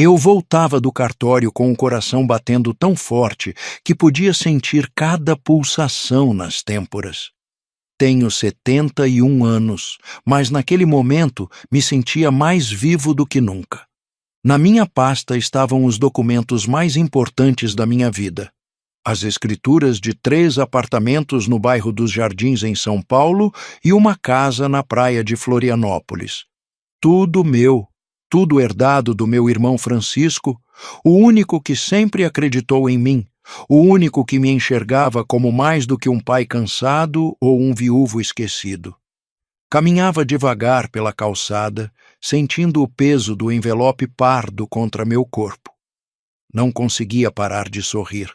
Eu voltava do cartório com o coração batendo tão forte que podia sentir cada pulsação nas têmporas. Tenho 71 anos, mas naquele momento me sentia mais vivo do que nunca. Na minha pasta estavam os documentos mais importantes da minha vida. As escrituras de 3 apartamentos no bairro dos Jardins, em São Paulo, e uma casa na praia de Florianópolis. Tudo meu, tudo herdado do meu irmão Francisco, o único que sempre acreditou em mim, o único que me enxergava como mais do que um pai cansado ou um viúvo esquecido. Caminhava devagar pela calçada, sentindo o peso do envelope pardo contra meu corpo. Não conseguia parar de sorrir.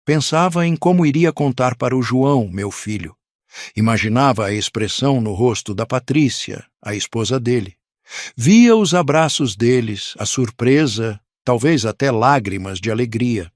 Pensava em como iria contar para o João, meu filho. Imaginava a expressão no rosto da Patrícia, a esposa dele. Via os abraços deles, a surpresa, talvez até lágrimas de alegria.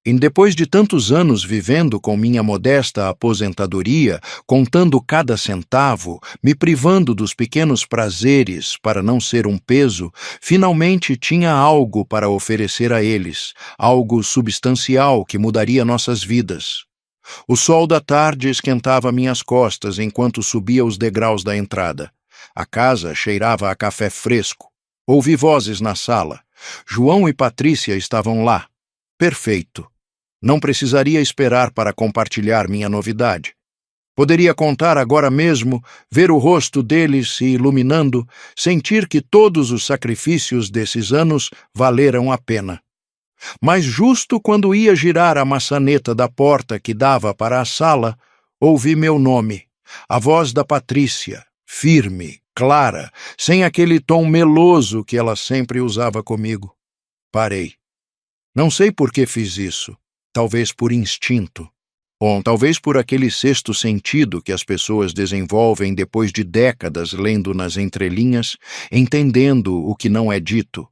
E depois de tantos anos vivendo com minha modesta aposentadoria, contando cada centavo, me privando dos pequenos prazeres para não ser um peso, finalmente tinha algo para oferecer a eles, algo substancial que mudaria nossas vidas. O sol da tarde esquentava minhas costas enquanto subia os degraus da entrada. A casa cheirava a café fresco. Ouvi vozes na sala. João e Patrícia estavam lá. Perfeito. Não precisaria esperar para compartilhar minha novidade. Poderia contar agora mesmo, ver o rosto deles se iluminando, sentir que todos os sacrifícios desses anos valeram a pena. Mas justo quando ia girar a maçaneta da porta que dava para a sala, ouvi meu nome, a voz da Patrícia, firme, clara, sem aquele tom meloso que ela sempre usava comigo. Parei. Não sei por que fiz isso. Talvez por instinto, ou talvez por aquele sexto sentido que as pessoas desenvolvem depois de décadas lendo nas entrelinhas, entendendo o que não é dito.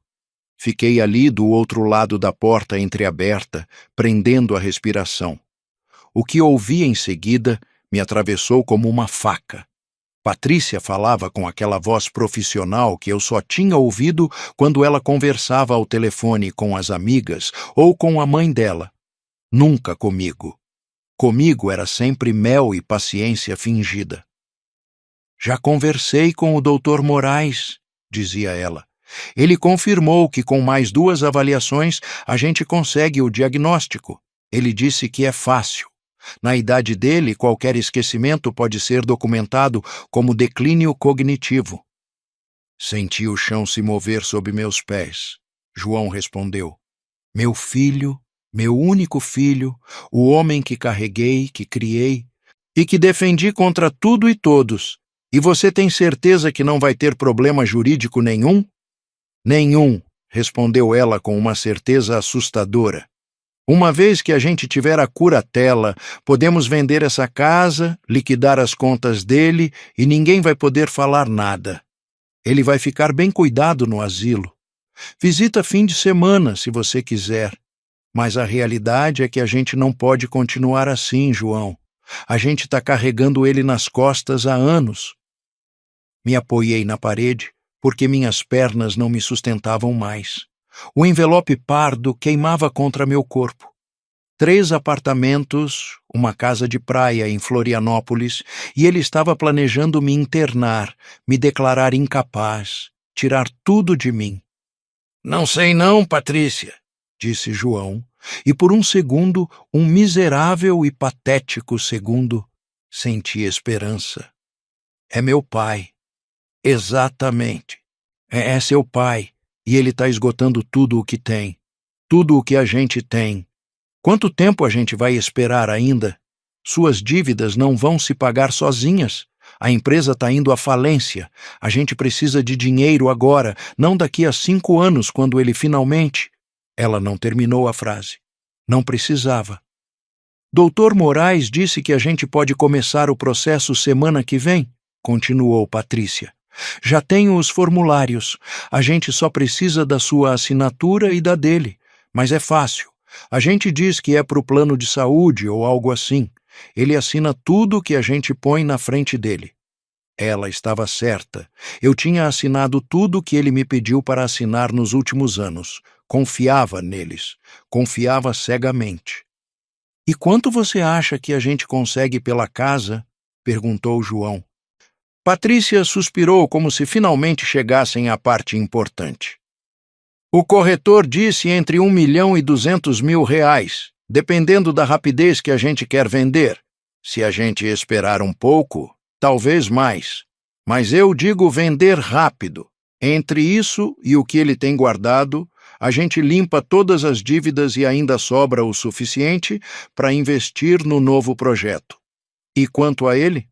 Fiquei ali do outro lado da porta entreaberta, prendendo a respiração. O que ouvi em seguida me atravessou como uma faca. Patrícia falava com aquela voz profissional que eu só tinha ouvido quando ela conversava ao telefone com as amigas ou com a mãe dela. Nunca comigo. Comigo era sempre mel e paciência fingida. Já conversei com o Dr. Moraes, dizia ela. Ele confirmou que com mais 2 avaliações a gente consegue o diagnóstico. Ele disse que é fácil. Na idade dele, qualquer esquecimento pode ser documentado como declínio cognitivo. Senti o chão se mover sob meus pés. João respondeu. Meu filho, meu único filho, o homem que carreguei, que criei e que defendi contra tudo e todos. E você tem certeza que não vai ter problema jurídico nenhum? Nenhum, respondeu ela com uma certeza assustadora. Uma vez que a gente tiver a curatela, podemos vender essa casa, liquidar as contas dele e ninguém vai poder falar nada. Ele vai ficar bem cuidado no asilo. Visita fim de semana, se você quiser. Mas a realidade é que a gente não pode continuar assim, João. A gente está carregando ele nas costas há anos. Me apoiei na parede, porque minhas pernas não me sustentavam mais. O envelope pardo queimava contra meu corpo. 3 apartamentos, uma casa de praia em Florianópolis, e ele estava planejando me internar, me declarar incapaz, tirar tudo de mim. Não sei não, Patrícia, disse João, e por um segundo, um miserável e patético segundo, senti esperança. É meu pai. Exatamente. É seu pai, e ele está esgotando tudo o que tem. Tudo o que a gente tem. Quanto tempo a gente vai esperar ainda? Suas dívidas não vão se pagar sozinhas. A empresa está indo à falência. A gente precisa de dinheiro agora, não daqui a 5 anos, quando ele finalmente... Ela não terminou a frase. Não precisava. Dr. Moraes disse que a gente pode começar o processo semana que vem, continuou Patrícia. Já tenho os formulários. A gente só precisa da sua assinatura e da dele. Mas é fácil. A gente diz que é para o plano de saúde ou algo assim. Ele assina tudo que a gente põe na frente dele. Ela estava certa. Eu tinha assinado tudo que ele me pediu para assinar nos últimos anos. Confiava neles, confiava cegamente. "E quanto você acha que a gente consegue pela casa?" perguntou João. Patrícia suspirou como se finalmente chegassem à parte importante. "O corretor disse entre 1.200.000 reais, dependendo da rapidez que a gente quer vender. Se a gente esperar um pouco, talvez mais. Mas eu digo vender rápido. Entre isso e o que ele tem guardado, a gente limpa todas as dívidas e ainda sobra o suficiente para investir no novo projeto. E quanto a ele?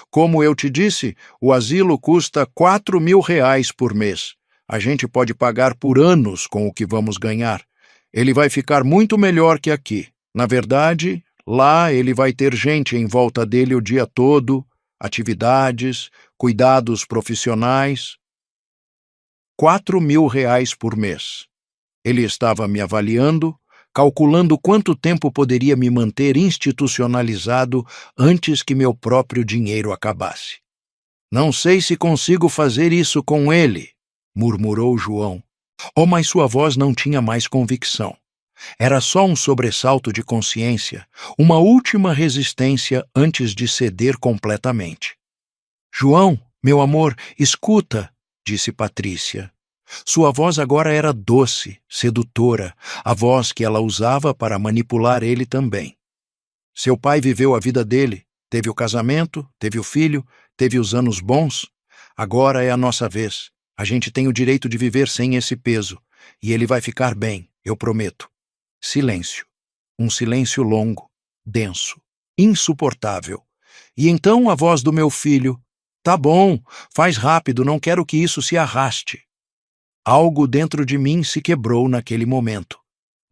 Como eu te disse, o asilo custa 4.000 reais por mês. A gente pode pagar por anos com o que vamos ganhar. Ele vai ficar muito melhor que aqui. Na verdade, lá ele vai ter gente em volta dele o dia todo, atividades, cuidados profissionais. 4.000 reais por mês. Ele estava me avaliando, calculando quanto tempo poderia me manter institucionalizado antes que meu próprio dinheiro acabasse. "Não sei se consigo fazer isso com ele", murmurou João. Oh, mas sua voz não tinha mais convicção. Era só um sobressalto de consciência, uma última resistência antes de ceder completamente. "João, meu amor, escuta", disse Patrícia. Sua voz agora era doce, sedutora, a voz que ela usava para manipular ele também. "Seu pai viveu a vida dele, teve o casamento, teve o filho, teve os anos bons. Agora é a nossa vez. A gente tem o direito de viver sem esse peso, e ele vai ficar bem, eu prometo." Silêncio. Um silêncio longo, denso, insuportável. E então a voz do meu filho: "Tá bom, faz rápido, não quero que isso se arraste." Algo dentro de mim se quebrou naquele momento.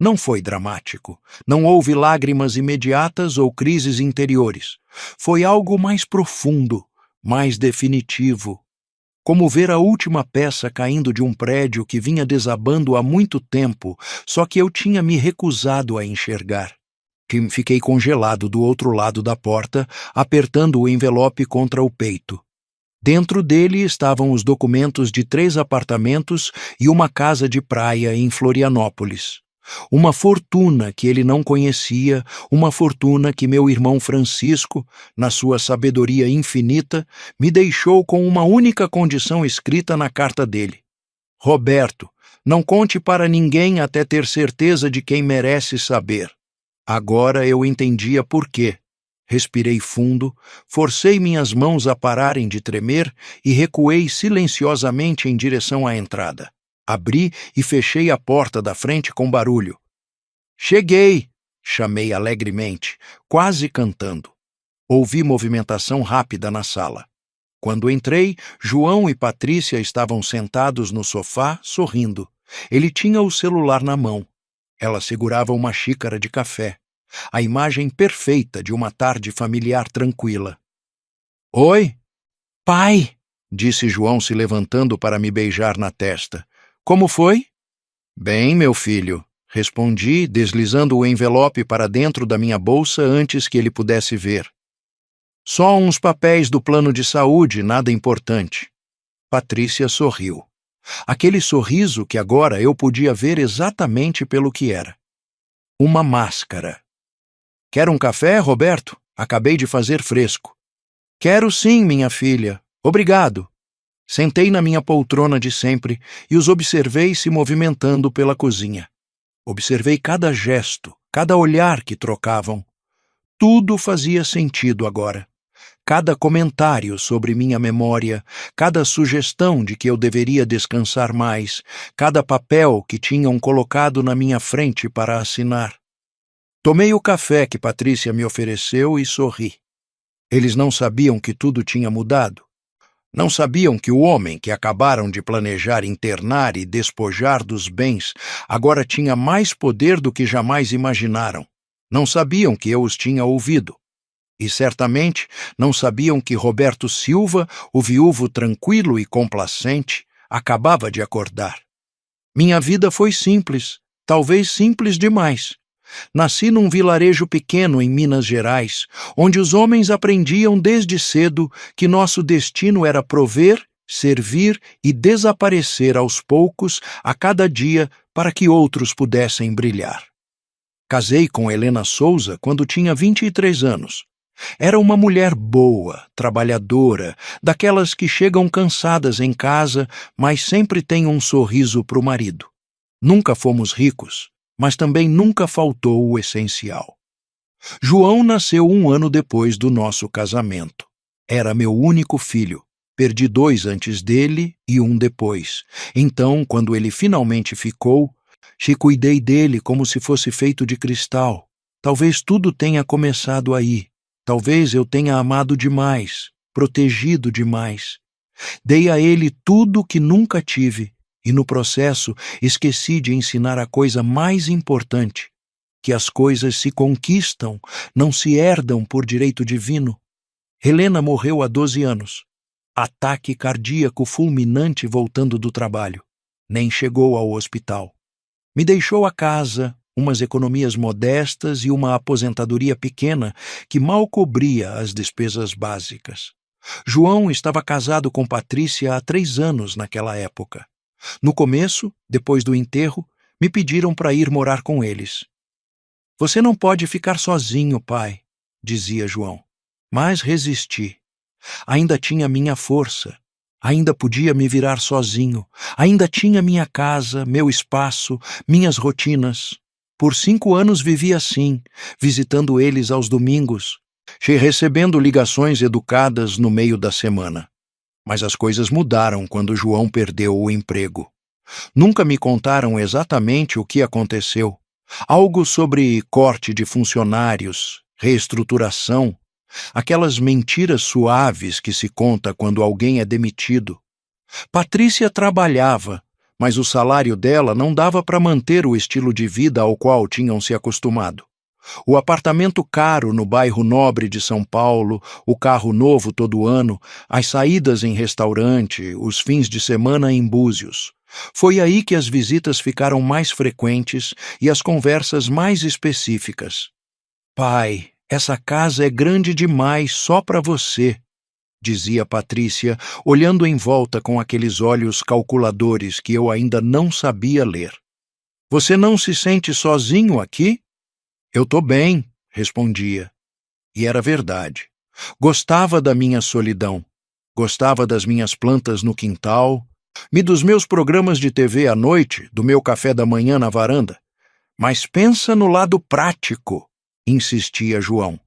Não foi dramático. Não houve lágrimas imediatas ou crises interiores. Foi algo mais profundo, mais definitivo. Como ver a última peça caindo de um prédio que vinha desabando há muito tempo, só que eu tinha me recusado a enxergar. Fiquei congelado do outro lado da porta, apertando o envelope contra o peito. Dentro dele estavam os documentos de 3 apartamentos e uma casa de praia em Florianópolis. Uma fortuna que ele não conhecia, uma fortuna que meu irmão Francisco, na sua sabedoria infinita, me deixou com uma única condição escrita na carta dele: "Roberto, não conte para ninguém até ter certeza de quem merece saber." Agora eu entendia por quê. Respirei fundo, forcei minhas mãos a pararem de tremer e recuei silenciosamente em direção à entrada. Abri e fechei a porta da frente com barulho. "Cheguei!" chamei alegremente, quase cantando. Ouvi movimentação rápida na sala. Quando entrei, João e Patrícia estavam sentados no sofá, sorrindo. Ele tinha o celular na mão. Ela segurava uma xícara de café. A imagem perfeita de uma tarde familiar tranquila. "Oi?" "Pai!" disse João se levantando para me beijar na testa. "Como foi?" "Bem, meu filho", respondi, deslizando o envelope para dentro da minha bolsa antes que ele pudesse ver. "Só uns papéis do plano de saúde, nada importante." Patrícia sorriu. Aquele sorriso que agora eu podia ver exatamente pelo que era. Uma máscara. "Quer um café, Roberto? Acabei de fazer fresco." "Quero sim, minha filha. Obrigado." Sentei na minha poltrona de sempre e os observei se movimentando pela cozinha. Observei cada gesto, cada olhar que trocavam. Tudo fazia sentido agora. Cada comentário sobre minha memória, cada sugestão de que eu deveria descansar mais, cada papel que tinham colocado na minha frente para assinar. Tomei o café que Patrícia me ofereceu e sorri. Eles não sabiam que tudo tinha mudado. Não sabiam que o homem que acabaram de planejar internar e despojar dos bens agora tinha mais poder do que jamais imaginaram. Não sabiam que eu os tinha ouvido. E certamente não sabiam que Roberto Silva, o viúvo tranquilo e complacente, acabava de acordar. Minha vida foi simples, talvez simples demais. Nasci num vilarejo pequeno em Minas Gerais, onde os homens aprendiam desde cedo que nosso destino era prover, servir e desaparecer aos poucos, a cada dia, para que outros pudessem brilhar. Casei com Helena Souza quando tinha 23 anos. Era uma mulher boa, trabalhadora, daquelas que chegam cansadas em casa, mas sempre têm um sorriso para o marido. Nunca fomos ricos, mas também nunca faltou o essencial. João nasceu 1 ano depois do nosso casamento. Era meu único filho. Perdi 2 antes dele e 1 depois. Então, quando ele finalmente ficou, cuidei dele como se fosse feito de cristal. Talvez tudo tenha começado aí. Talvez eu tenha amado demais, protegido demais. Dei a ele tudo que nunca tive e, no processo, esqueci de ensinar a coisa mais importante, que as coisas se conquistam, não se herdam por direito divino. Helena morreu há 12 anos. Ataque cardíaco fulminante voltando do trabalho. Nem chegou ao hospital. Me deixou a casa, umas economias modestas e uma aposentadoria pequena que mal cobria as despesas básicas. João estava casado com Patrícia há 3 anos naquela época. No começo, depois do enterro, me pediram para ir morar com eles. Você não pode ficar sozinho, pai, dizia João. Mas resisti. Ainda tinha minha força. Ainda podia me virar sozinho. Ainda tinha minha casa, meu espaço, minhas rotinas. Por 5 anos vivi assim, visitando eles aos domingos, recebendo ligações educadas no meio da semana. Mas as coisas mudaram quando João perdeu o emprego. Nunca me contaram exatamente o que aconteceu. Algo sobre corte de funcionários, reestruturação, aquelas mentiras suaves que se conta quando alguém é demitido. Patrícia trabalhava, mas o salário dela não dava para manter o estilo de vida ao qual tinham se acostumado. O apartamento caro no bairro nobre de São Paulo, o carro novo todo ano, as saídas em restaurante, os fins de semana em Búzios. Foi aí que as visitas ficaram mais frequentes e as conversas mais específicas. Pai, essa casa é grande demais só para você, dizia Patrícia, olhando em volta com aqueles olhos calculadores que eu ainda não sabia ler. Você não se sente sozinho aqui? Eu tô bem, respondia. E era verdade. Gostava da minha solidão. Gostava das minhas plantas no quintal, dos meus programas de TV à noite, do meu café da manhã na varanda. Mas pensa no lado prático, insistia João.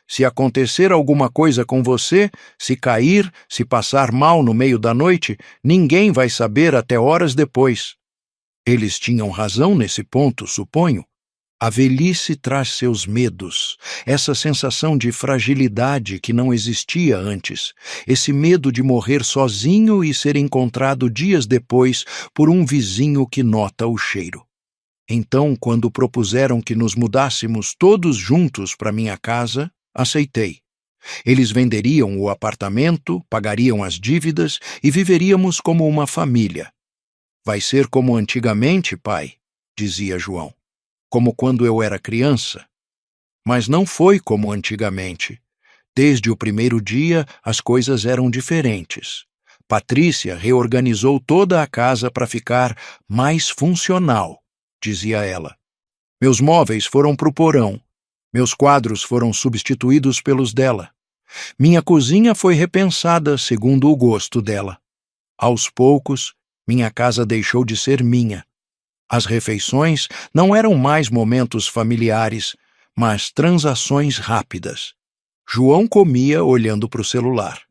Se acontecer alguma coisa com você, se cair, se passar mal no meio da noite, ninguém vai saber até horas depois. Eles tinham razão nesse ponto, suponho. A velhice traz seus medos, essa sensação de fragilidade que não existia antes, esse medo de morrer sozinho e ser encontrado dias depois por um vizinho que nota o cheiro. Então, quando propuseram que nos mudássemos todos juntos para minha casa, aceitei. Eles venderiam o apartamento, pagariam as dívidas e viveríamos como uma família. Vai ser como antigamente, pai, dizia João. Como quando eu era criança. Mas não foi como antigamente. Desde o primeiro dia, as coisas eram diferentes. Patrícia reorganizou toda a casa para ficar mais funcional, dizia ela. Meus móveis foram para o porão. Meus quadros foram substituídos pelos dela. Minha cozinha foi repensada segundo o gosto dela. Aos poucos, minha casa deixou de ser minha. As refeições não eram mais momentos familiares, mas transações rápidas. João comia olhando para o celular.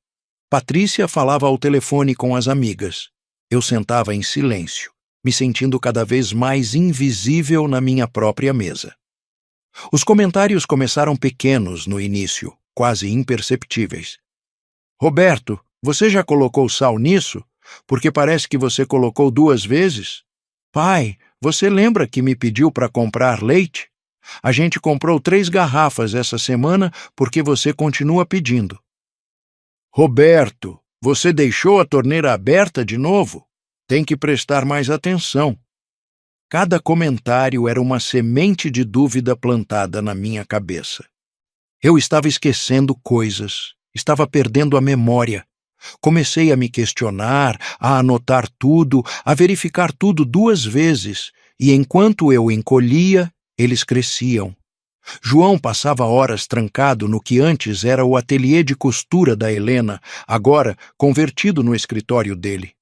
Patrícia falava ao telefone com as amigas. Eu sentava em silêncio, me sentindo cada vez mais invisível na minha própria mesa. Os comentários começaram pequenos no início, quase imperceptíveis. Roberto, você já colocou sal nisso? Porque parece que você colocou 2 vezes. Pai, você lembra que me pediu para comprar leite? A gente comprou 3 garrafas essa semana porque você continua pedindo. Roberto, você deixou a torneira aberta de novo? Tem que prestar mais atenção. Cada comentário era uma semente de dúvida plantada na minha cabeça. Eu estava esquecendo coisas, estava perdendo a memória. Comecei a me questionar, a anotar tudo, a verificar tudo 2 vezes, e enquanto eu encolhia, eles cresciam. João passava horas trancado no que antes era o ateliê de costura da Helena, agora convertido no escritório dele.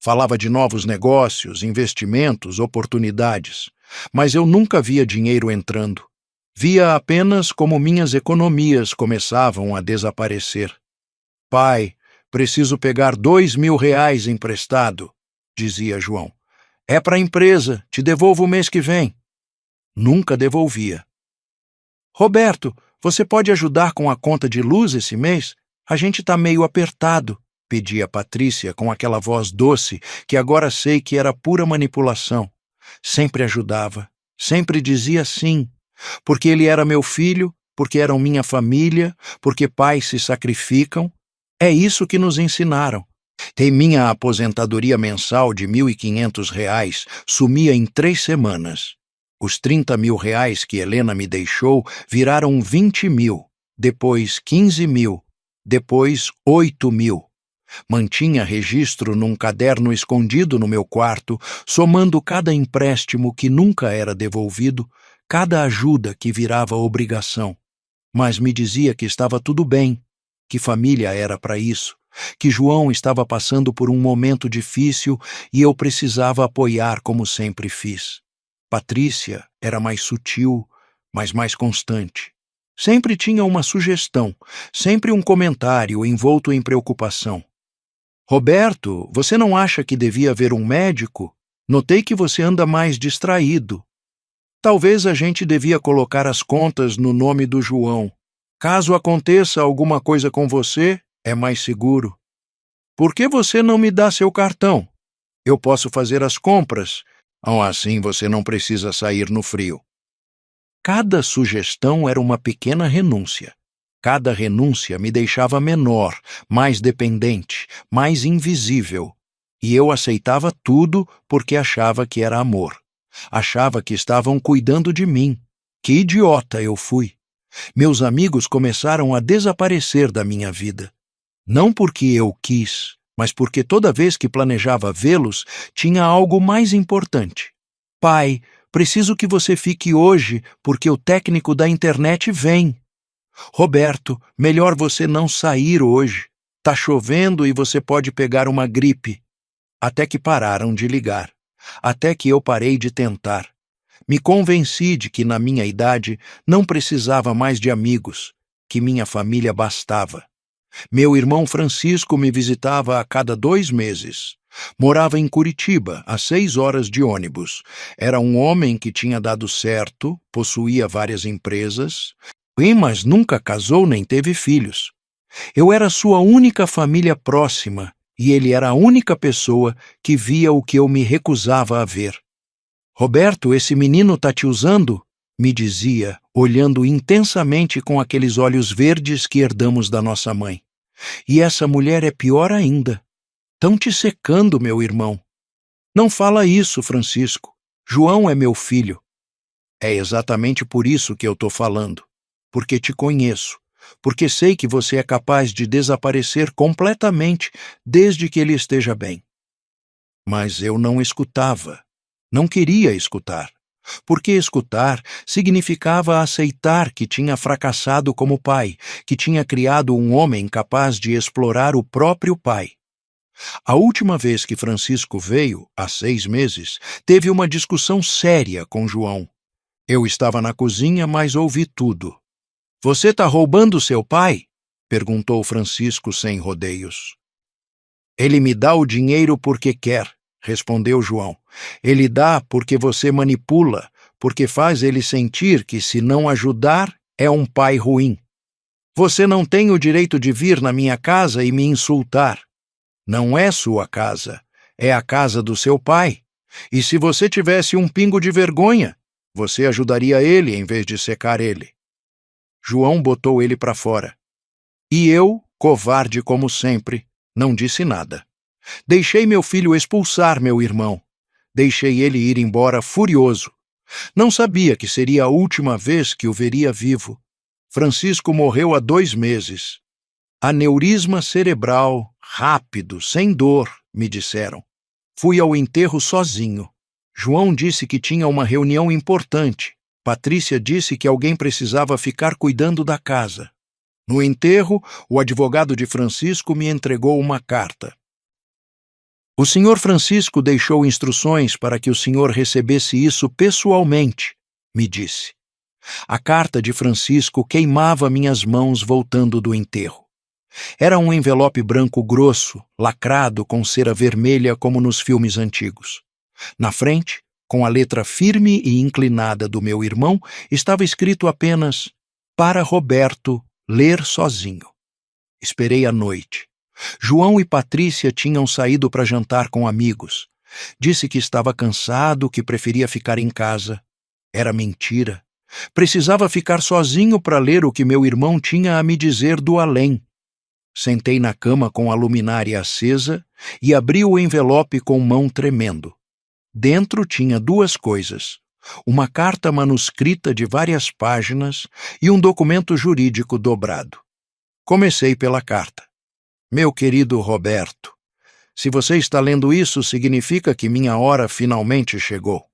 Falava de novos negócios, investimentos, oportunidades, mas eu nunca via dinheiro entrando. Via apenas como minhas economias começavam a desaparecer. Pai, preciso pegar R$ 2.000 emprestado, dizia João. É para a empresa, te devolvo o mês que vem. Nunca devolvia. Roberto, você pode ajudar com a conta de luz esse mês? A gente está meio apertado, pedia Patrícia com aquela voz doce que agora sei que era pura manipulação. Sempre ajudava, sempre dizia sim, porque ele era meu filho, porque eram minha família, porque pais se sacrificam. É isso que nos ensinaram. Tem minha aposentadoria mensal de R$ 1.500 sumia em 3 semanas. Os R$ 30.000 que Helena me deixou viraram 20.000, depois 15.000, depois 8.000. Mantinha registro num caderno escondido no meu quarto, somando cada empréstimo que nunca era devolvido, cada ajuda que virava obrigação. Mas me dizia que estava tudo bem, que família era para isso, que João estava passando por um momento difícil e eu precisava apoiar como sempre fiz. Patrícia era mais sutil, mas mais constante. Sempre tinha uma sugestão, sempre um comentário envolto em preocupação. Roberto, você não acha que devia ver um médico? Notei que você anda mais distraído. Talvez a gente devia colocar as contas no nome do João. Caso aconteça alguma coisa com você, é mais seguro. Por que você não me dá seu cartão? Eu posso fazer as compras. Assim você não precisa sair no frio. Cada sugestão era uma pequena renúncia. Cada renúncia me deixava menor, mais dependente, mais invisível. E eu aceitava tudo porque achava que era amor. Achava que estavam cuidando de mim. Que idiota eu fui. Meus amigos começaram a desaparecer da minha vida. Não porque eu quis, mas porque toda vez que planejava vê-los, tinha algo mais importante. Pai, preciso que você fique hoje, porque o técnico da internet vem. Roberto, melhor você não sair hoje. Tá chovendo e você pode pegar uma gripe. Até que pararam de ligar. Até que eu parei de tentar. Me convenci de que, na minha idade, não precisava mais de amigos, que minha família bastava. Meu irmão Francisco me visitava a cada 2 meses. Morava em Curitiba, a 6 horas de ônibus. Era um homem que tinha dado certo, possuía várias empresas, mas nunca casou nem teve filhos. Eu era sua única família próxima e ele era a única pessoa que via o que eu me recusava a ver. Roberto, esse menino tá te usando? Me dizia, olhando intensamente com aqueles olhos verdes que herdamos da nossa mãe. E essa mulher é pior ainda. Tão te secando, meu irmão. Não fala isso, Francisco. João é meu filho. É exatamente por isso que eu tô falando. Porque te conheço. Porque sei que você é capaz de desaparecer completamente desde que ele esteja bem. Mas eu não escutava. Não queria escutar. Porque escutar significava aceitar que tinha fracassado como pai, que tinha criado um homem capaz de explorar o próprio pai. A última vez que Francisco veio, há 6 meses, teve uma discussão séria com João. Eu estava na cozinha, mas ouvi tudo. Você está roubando seu pai? Perguntou Francisco sem rodeios. Ele me dá o dinheiro porque quer, respondeu João. Ele dá porque você manipula, porque faz ele sentir que se não ajudar, é um pai ruim. Você não tem o direito de vir na minha casa e me insultar. Não é sua casa, é a casa do seu pai. E se você tivesse um pingo de vergonha, você ajudaria ele em vez de secar ele. João botou ele para fora. E eu, covarde como sempre, não disse nada. Deixei meu filho expulsar meu irmão. Deixei ele ir embora furioso. Não sabia que seria a última vez que o veria vivo. Francisco morreu há 2 meses. Aneurisma cerebral, rápido, sem dor, me disseram. Fui ao enterro sozinho. João disse que tinha uma reunião importante. Patrícia disse que alguém precisava ficar cuidando da casa. No enterro, o advogado de Francisco me entregou uma carta. O senhor Francisco deixou instruções para que o senhor recebesse isso pessoalmente, me disse. A carta de Francisco queimava minhas mãos voltando do enterro. Era um envelope branco grosso, lacrado com cera vermelha como nos filmes antigos. Na frente, com a letra firme e inclinada do meu irmão, estava escrito apenas "Para Roberto ler sozinho". Esperei a noite. João e Patrícia tinham saído para jantar com amigos. Disse que estava cansado, que preferia ficar em casa. Era mentira. Precisava ficar sozinho para ler o que meu irmão tinha a me dizer do além. Sentei na cama com a luminária acesa e abri o envelope com mão tremendo. Dentro tinha duas coisas: uma carta manuscrita de várias páginas e um documento jurídico dobrado. Comecei pela carta. Meu querido Roberto, se você está lendo isso, significa que minha hora finalmente chegou.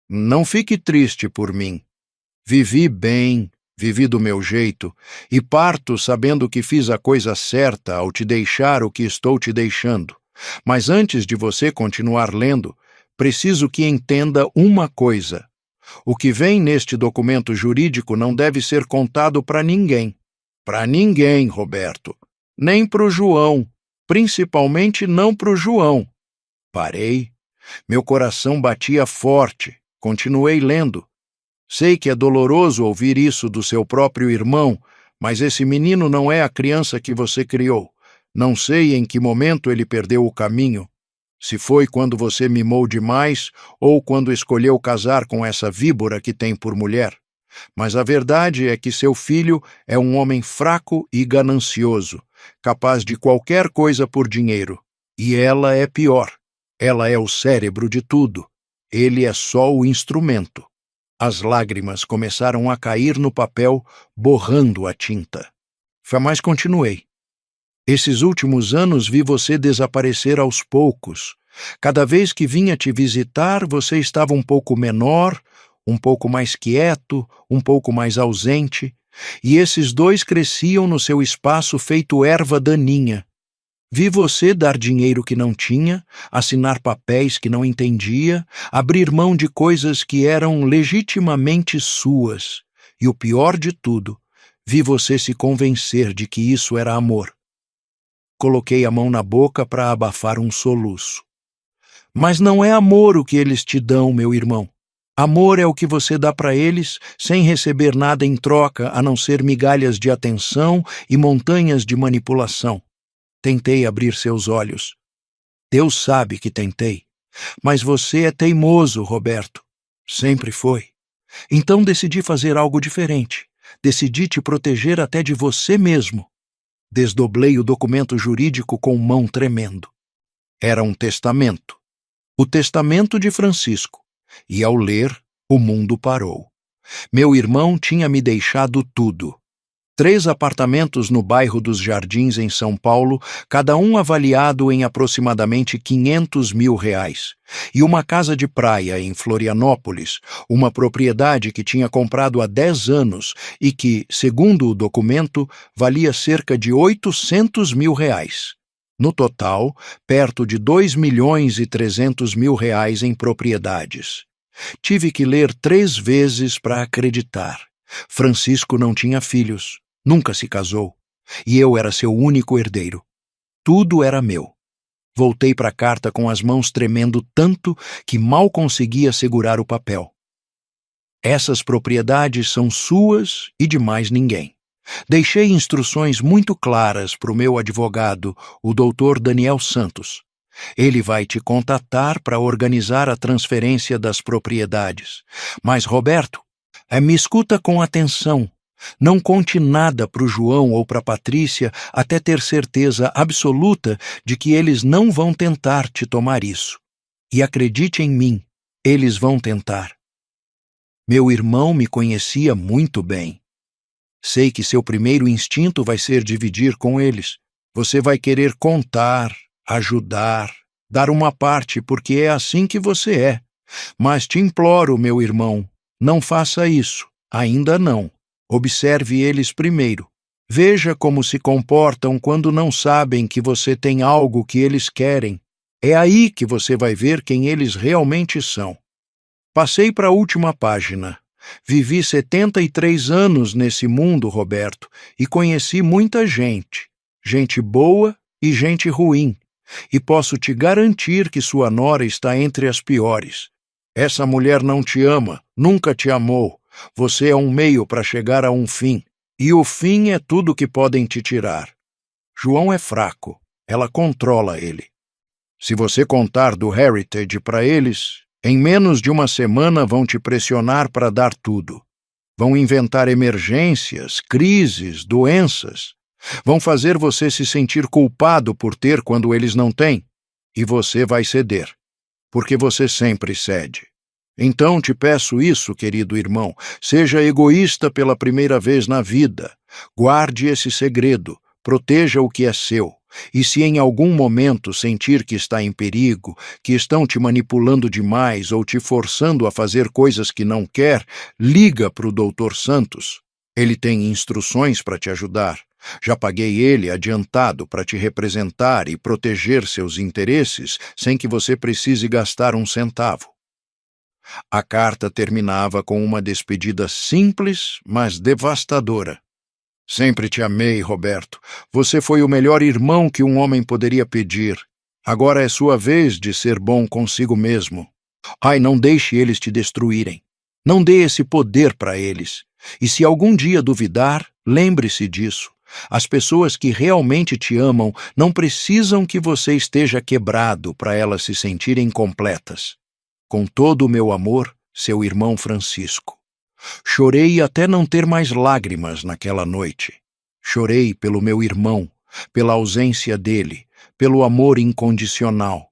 Não fique triste por mim. Vivi bem, vivi do meu jeito, e parto sabendo que fiz a coisa certa ao te deixar o que estou te deixando. Mas antes de você continuar lendo, preciso que entenda uma coisa. O que vem neste documento jurídico não deve ser contado para ninguém. Para ninguém, Roberto. Nem para o João. Principalmente não para o João. Parei. Meu coração batia forte. Continuei lendo. Sei que é doloroso ouvir isso do seu próprio irmão, mas esse menino não é a criança que você criou. Não sei em que momento ele perdeu o caminho. Se foi quando você mimou demais ou quando escolheu casar com essa víbora que tem por mulher. Mas a verdade é que seu filho é um homem fraco e ganancioso, capaz de qualquer coisa por dinheiro. E ela é pior. Ela é o cérebro de tudo. Ele é só o instrumento. As lágrimas começaram a cair no papel, borrando a tinta. Mas continuei. Esses últimos anos vi você desaparecer aos poucos. Cada vez que vinha te visitar, você estava um pouco menor, um pouco mais quieto, um pouco mais ausente, e esses dois cresciam no seu espaço feito erva daninha. Vi você dar dinheiro que não tinha, assinar papéis que não entendia, abrir mão de coisas que eram legitimamente suas. E o pior de tudo, vi você se convencer de que isso era amor. Coloquei a mão na boca para abafar um soluço. Mas não é amor o que eles te dão, meu irmão. Amor é o que você dá para eles sem receber nada em troca, a não ser migalhas de atenção e montanhas de manipulação. Tentei abrir seus olhos. Deus sabe que tentei. Mas você é teimoso, Roberto. Sempre foi. Então decidi fazer algo diferente. Decidi te proteger até de você mesmo. Desdoblei o documento jurídico com mão tremendo. Era um testamento. O testamento de Francisco. E ao ler, o mundo parou. Meu irmão tinha me deixado tudo. 3 apartamentos no bairro dos Jardins, em São Paulo, cada um avaliado em aproximadamente R$500 mil. E uma casa de praia em Florianópolis, uma propriedade que tinha comprado há 10 anos e que, segundo o documento, valia cerca de R$800 mil. No total, perto de R$2.300.000 em propriedades. Tive que ler 3 vezes para acreditar. Francisco não tinha filhos. Nunca se casou, e eu era seu único herdeiro. Tudo era meu. Voltei para a carta com as mãos tremendo tanto que mal conseguia segurar o papel. Essas propriedades são suas e de mais ninguém. Deixei instruções muito claras para o meu advogado, o Dr. Daniel Santos. Ele vai te contatar para organizar a transferência das propriedades. Mas, Roberto, me escuta com atenção. Não conte nada para o João ou para a Patrícia até ter certeza absoluta de que eles não vão tentar te tomar isso. E acredite em mim, eles vão tentar. Meu irmão me conhecia muito bem. Sei que seu primeiro instinto vai ser dividir com eles. Você vai querer contar, ajudar, dar uma parte, porque é assim que você é. Mas te imploro, meu irmão, não faça isso, ainda não. Observe eles primeiro. Veja como se comportam quando não sabem que você tem algo que eles querem. É aí que você vai ver quem eles realmente são. Passei para a última página. Vivi 73 anos nesse mundo, Roberto, e conheci muita gente. Gente boa e gente ruim. E posso te garantir que sua nora está entre as piores. Essa mulher não te ama, nunca te amou. Você é um meio para chegar a um fim. E o fim é tudo que podem te tirar. João é fraco. Ela controla ele. Se você contar do Heritage para eles, em menos de uma semana vão te pressionar para dar tudo. Vão inventar emergências, crises, doenças. Vão fazer você se sentir culpado por ter quando eles não têm. E você vai ceder, porque você sempre cede. Então te peço isso, querido irmão, seja egoísta pela primeira vez na vida. Guarde esse segredo, proteja o que é seu. E se em algum momento sentir que está em perigo, que estão te manipulando demais ou te forçando a fazer coisas que não quer, liga para o Dr. Santos. Ele tem instruções para te ajudar. Já paguei ele adiantado para te representar e proteger seus interesses sem que você precise gastar um centavo. A carta terminava com uma despedida simples, mas devastadora. Sempre te amei, Roberto. Você foi o melhor irmão que um homem poderia pedir. Agora é sua vez de ser bom consigo mesmo. Ai, não deixe eles te destruírem. Não dê esse poder para eles. E se algum dia duvidar, lembre-se disso. As pessoas que realmente te amam não precisam que você esteja quebrado para elas se sentirem completas. Com todo o meu amor, seu irmão Francisco. Chorei até não ter mais lágrimas naquela noite. Chorei pelo meu irmão, pela ausência dele, pelo amor incondicional.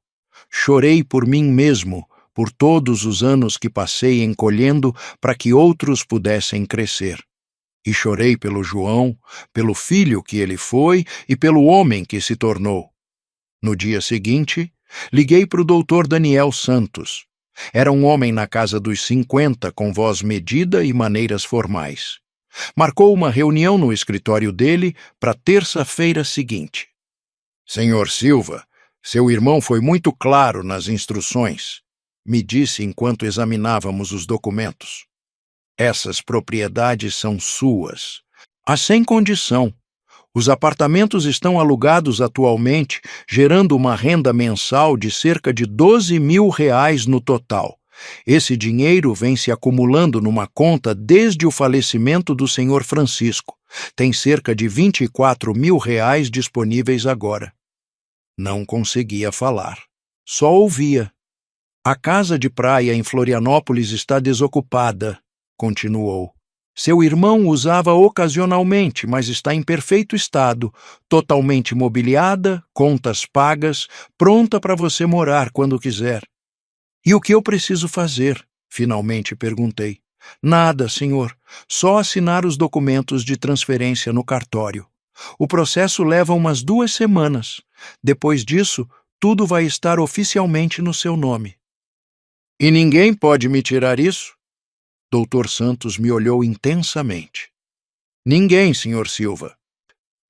Chorei por mim mesmo, por todos os anos que passei encolhendo para que outros pudessem crescer. E chorei pelo João, pelo filho que ele foi e pelo homem que se tornou. No dia seguinte, liguei para o Dr. Daniel Santos. Era um homem na casa dos 50, com voz medida e maneiras formais. Marcou uma reunião no escritório dele para terça-feira seguinte. Senhor Silva, seu irmão foi muito claro nas instruções, me disse enquanto examinávamos os documentos. Essas propriedades são suas. Sem condição. Os apartamentos estão alugados atualmente, gerando uma renda mensal de cerca de R$ 12.000 no total. Esse dinheiro vem se acumulando numa conta desde o falecimento do Sr. Francisco. Tem cerca de R$ 24.000 disponíveis agora. Não conseguia falar. Só ouvia. A casa de praia em Florianópolis está desocupada, continuou. Seu irmão usava ocasionalmente, mas está em perfeito estado, totalmente mobiliada, contas pagas, pronta para você morar quando quiser. E o que eu preciso fazer? Finalmente perguntei. Nada, senhor. Só assinar os documentos de transferência no cartório. O processo leva umas 2 semanas. Depois disso, tudo vai estar oficialmente no seu nome. E ninguém pode me tirar isso? Dr. Santos me olhou intensamente. Ninguém, Sr. Silva.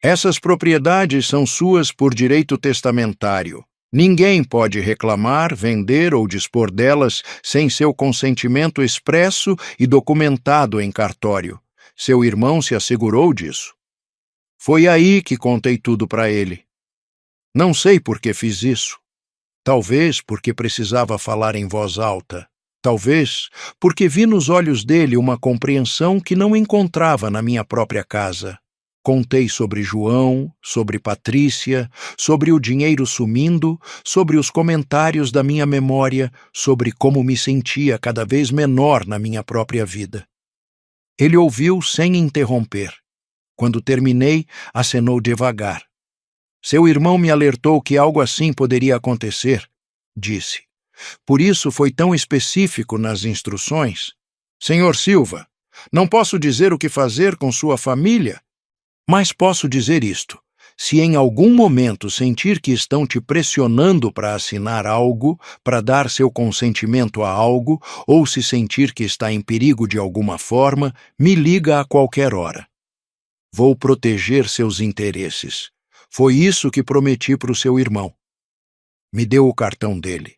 Essas propriedades são suas por direito testamentário. Ninguém pode reclamar, vender ou dispor delas sem seu consentimento expresso e documentado em cartório. Seu irmão se assegurou disso. Foi aí que contei tudo para ele. Não sei por que fiz isso. Talvez porque precisava falar em voz alta. Talvez porque vi nos olhos dele uma compreensão que não encontrava na minha própria casa. Contei sobre João, sobre Patrícia, sobre o dinheiro sumindo, sobre os comentários da minha memória, sobre como me sentia cada vez menor na minha própria vida. Ele ouviu sem interromper. Quando terminei, acenou devagar. Seu irmão me alertou que algo assim poderia acontecer, disse. Por isso foi tão específico nas instruções. Senhor Silva, não posso dizer o que fazer com sua família, mas posso dizer isto. Se em algum momento sentir que estão te pressionando para assinar algo, para dar seu consentimento a algo, ou se sentir que está em perigo de alguma forma, me liga a qualquer hora. Vou proteger seus interesses. Foi isso que prometi para o seu irmão. Me deu o cartão dele.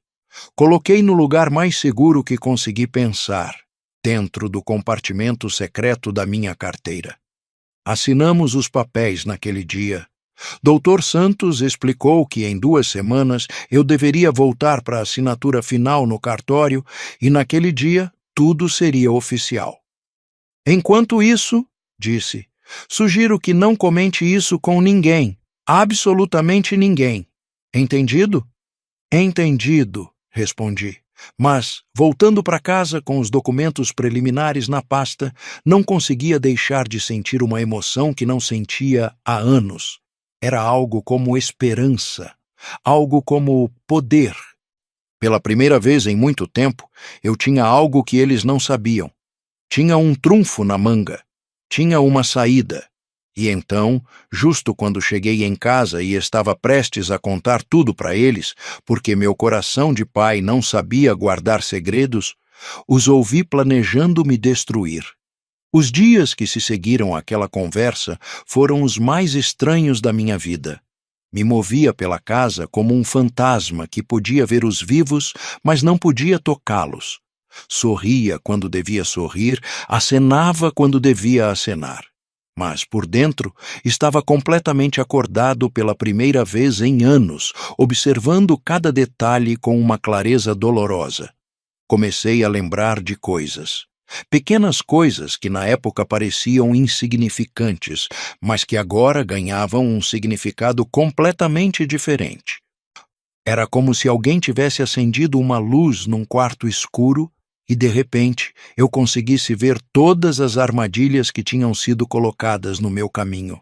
Coloquei no lugar mais seguro que consegui pensar, dentro do compartimento secreto da minha carteira. Assinamos os papéis naquele dia. Dr. Santos explicou que em 2 semanas eu deveria voltar para a assinatura final no cartório e naquele dia tudo seria oficial. Enquanto isso, disse, sugiro que não comente isso com ninguém, absolutamente ninguém. Entendido? Entendido, respondi. Mas, voltando para casa com os documentos preliminares na pasta, não conseguia deixar de sentir uma emoção que não sentia há anos. Era algo como esperança, algo como poder. Pela primeira vez em muito tempo, eu tinha algo que eles não sabiam. Tinha um trunfo na manga. Tinha uma saída. E então, justo quando cheguei em casa e estava prestes a contar tudo para eles, porque meu coração de pai não sabia guardar segredos, os ouvi planejando me destruir. Os dias que se seguiram àquela conversa foram os mais estranhos da minha vida. Me movia pela casa como um fantasma que podia ver os vivos, mas não podia tocá-los. Sorria quando devia sorrir, acenava quando devia acenar. Mas, por dentro, estava completamente acordado pela primeira vez em anos, observando cada detalhe com uma clareza dolorosa. Comecei a lembrar de coisas. Pequenas coisas que na época pareciam insignificantes, mas que agora ganhavam um significado completamente diferente. Era como se alguém tivesse acendido uma luz num quarto escuro e, de repente, eu conseguisse ver todas as armadilhas que tinham sido colocadas no meu caminho.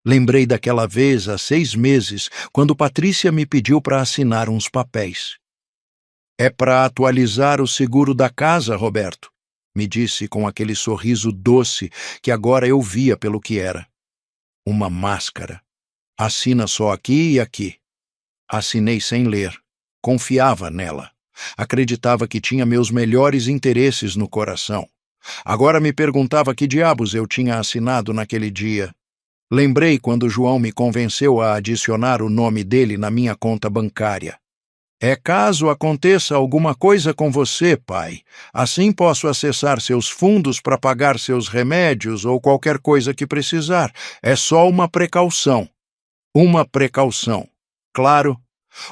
Lembrei daquela vez, há 6 meses, quando Patrícia me pediu para assinar uns papéis. É para atualizar o seguro da casa, Roberto, me disse com aquele sorriso doce que agora eu via pelo que era. Uma máscara. Assina só aqui e aqui. Assinei sem ler. Confiava nela. Acreditava que tinha meus melhores interesses no coração. Agora me perguntava que diabos eu tinha assinado naquele dia. Lembrei quando João me convenceu a adicionar o nome dele na minha conta bancária. É caso aconteça alguma coisa com você, pai. Assim posso acessar seus fundos para pagar seus remédios ou qualquer coisa que precisar. É só uma precaução. Uma precaução. Claro,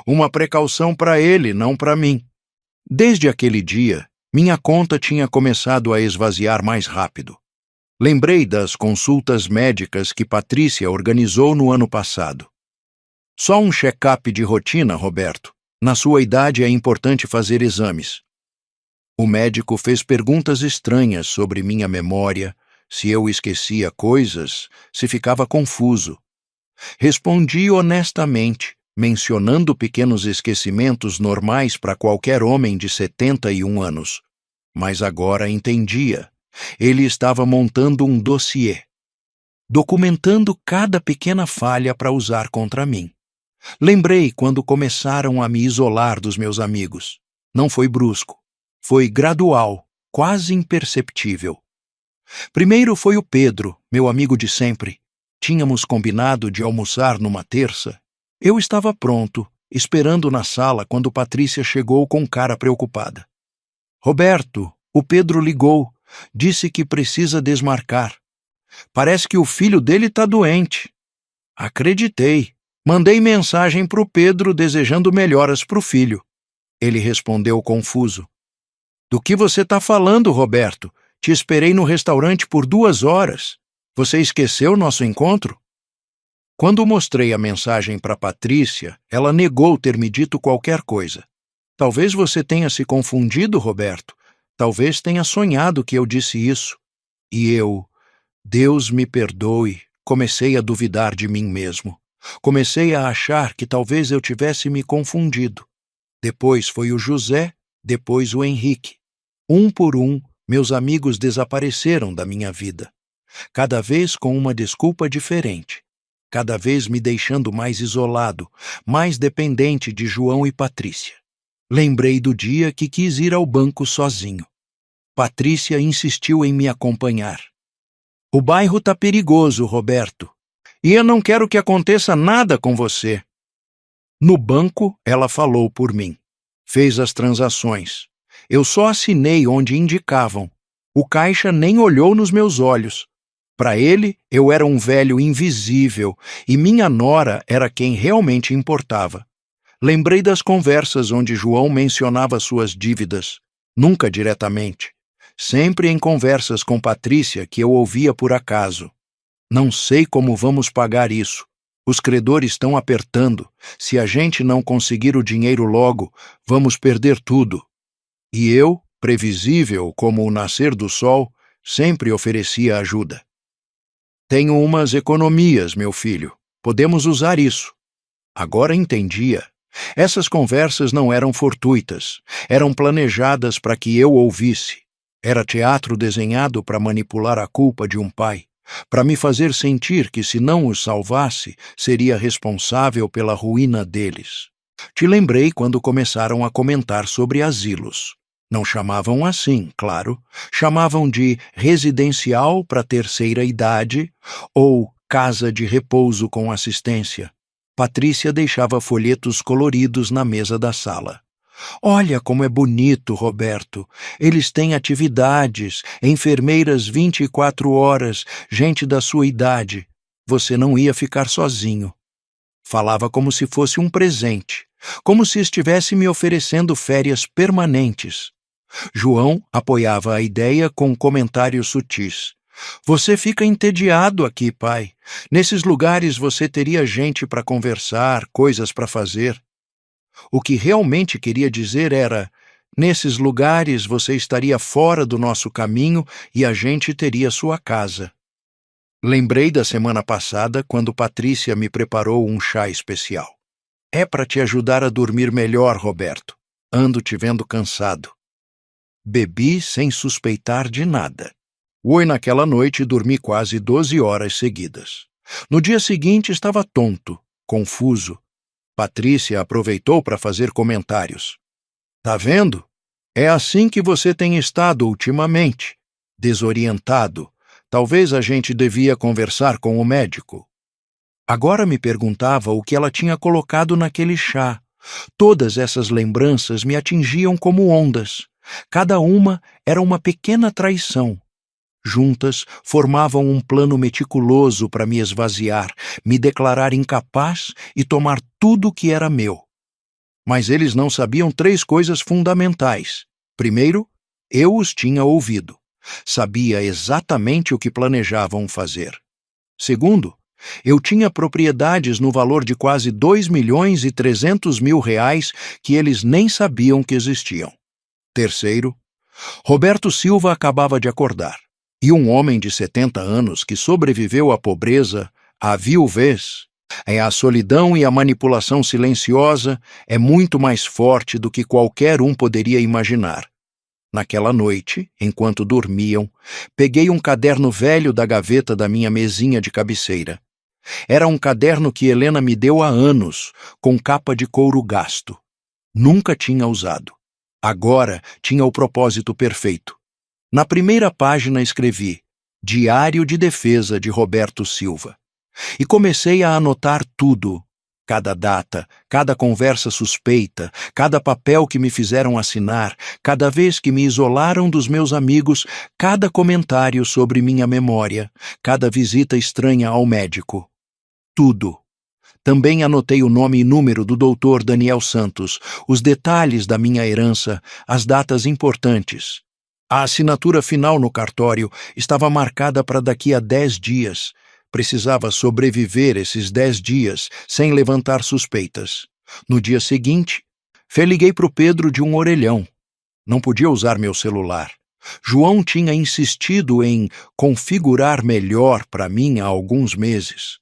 uma precaução para ele, não para mim. Desde aquele dia, minha conta tinha começado a esvaziar mais rápido. Lembrei das consultas médicas que Patrícia organizou no ano passado. Só um check-up de rotina, Roberto. Na sua idade é importante fazer exames. O médico fez perguntas estranhas sobre minha memória, se eu esquecia coisas, se ficava confuso. Respondi honestamente, mencionando pequenos esquecimentos normais para qualquer homem de 71 anos. Mas agora entendia. Ele estava montando um dossiê, documentando cada pequena falha para usar contra mim. Lembrei quando começaram a me isolar dos meus amigos. Não foi brusco. Foi gradual, quase imperceptível. Primeiro foi o Pedro, meu amigo de sempre. Tínhamos combinado de almoçar numa terça. Eu estava pronto, esperando na sala quando Patrícia chegou com cara preocupada. Roberto, o Pedro ligou, disse que precisa desmarcar. Parece que o filho dele está doente. Acreditei. Mandei mensagem para o Pedro desejando melhoras para o filho. Ele respondeu confuso. Do que você está falando, Roberto? Te esperei no restaurante por 2 horas. Você esqueceu nosso encontro? Quando mostrei a mensagem para Patrícia, ela negou ter me dito qualquer coisa. Talvez você tenha se confundido, Roberto. Talvez tenha sonhado que eu disse isso. E eu, Deus me perdoe, comecei a duvidar de mim mesmo. Comecei a achar que talvez eu tivesse me confundido. Depois foi o José, depois o Henrique. Um por um, meus amigos desapareceram da minha vida. Cada vez com uma desculpa diferente. cada vez me deixando mais isolado, mais dependente de João e Patrícia. Lembrei do dia que quis ir ao banco sozinho. Patrícia insistiu em me acompanhar. O bairro tá perigoso, Roberto, e eu não quero que aconteça nada com você. No banco, ela falou por mim. Fez as transações. Eu só assinei onde indicavam. O caixa nem olhou nos meus olhos. Para ele, eu era um velho invisível e minha nora era quem realmente importava. Lembrei das conversas onde João mencionava suas dívidas, nunca diretamente, sempre em conversas com Patrícia que eu ouvia por acaso. Não sei como vamos pagar isso. Os credores estão apertando. Se a gente não conseguir o dinheiro logo, vamos perder tudo. E eu, previsível como o nascer do sol, sempre oferecia ajuda. Tenho umas economias, meu filho. Podemos usar isso. Agora entendia. Essas conversas não eram fortuitas. Eram planejadas para que eu ouvisse. Era teatro desenhado para manipular a culpa de um pai, para me fazer sentir que, se não os salvasse, seria responsável pela ruína deles. Te lembrei quando começaram a comentar sobre asilos. Não chamavam assim, claro. Chamavam de residencial para terceira idade ou casa de repouso com assistência. Patrícia deixava folhetos coloridos na mesa da sala. Olha como é bonito, Roberto. Eles têm atividades, enfermeiras 24 horas, gente da sua idade. Você não ia ficar sozinho. Falava como se fosse um presente, como se estivesse me oferecendo férias permanentes. João apoiava a ideia com comentários sutis. Você fica entediado aqui, pai. Nesses lugares você teria gente para conversar, coisas para fazer. O que realmente queria dizer era: nesses lugares você estaria fora do nosso caminho e a gente teria sua casa. Lembrei da semana passada, quando Patrícia me preparou um chá especial. É para te ajudar a dormir melhor, Roberto. Ando te vendo cansado. Bebi sem suspeitar de nada. Naquela noite dormi quase 12 horas seguidas. No dia seguinte estava tonto, confuso. Patrícia aproveitou para fazer comentários. Tá vendo? É assim que você tem estado ultimamente. Desorientado. Talvez a gente devia conversar com o médico. Agora me perguntava o que ela tinha colocado naquele chá. Todas essas lembranças me atingiam como ondas. Cada uma era uma pequena traição. Juntas, formavam um plano meticuloso para me esvaziar, me declarar incapaz e tomar tudo que era meu. Mas eles não sabiam 3 coisas fundamentais. Primeiro, eu os tinha ouvido. Sabia exatamente o que planejavam fazer. Segundo, eu tinha propriedades no valor de quase 2.300.000 que eles nem sabiam que existiam. Terceiro, Roberto Silva acabava de acordar. E um homem de 70 anos que sobreviveu à pobreza, à viuvez, à solidão e à manipulação silenciosa é muito mais forte do que qualquer um poderia imaginar. Naquela noite, enquanto dormiam, peguei um caderno velho da gaveta da minha mesinha de cabeceira. Era um caderno que Helena me deu há anos, com capa de couro gasto. Nunca tinha usado. Agora tinha o propósito perfeito. Na primeira página escrevi Diário de Defesa de Roberto Silva. E comecei a anotar tudo. Cada data, cada conversa suspeita, cada papel que me fizeram assinar, cada vez que me isolaram dos meus amigos, cada comentário sobre minha memória, cada visita estranha ao médico. Tudo. Também anotei o nome e número do Dr. Daniel Santos, os detalhes da minha herança, as datas importantes. A assinatura final no cartório estava marcada para daqui a 10 dias. Precisava sobreviver esses 10 dias sem levantar suspeitas. No dia seguinte, liguei para o Pedro de um orelhão. Não podia usar meu celular. João tinha insistido em configurar melhor para mim há alguns meses.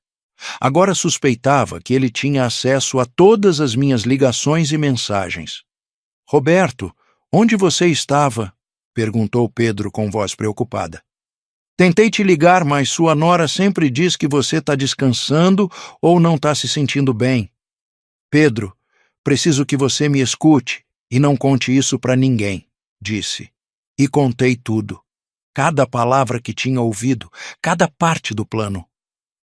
Agora suspeitava que ele tinha acesso a todas as minhas ligações e mensagens. Roberto, onde você estava? Perguntou Pedro com voz preocupada. Tentei te ligar, mas sua nora sempre diz que você está descansando ou não está se sentindo bem. Pedro, preciso que você me escute e não conte isso para ninguém, disse. E contei tudo. Cada palavra que tinha ouvido, cada parte do plano.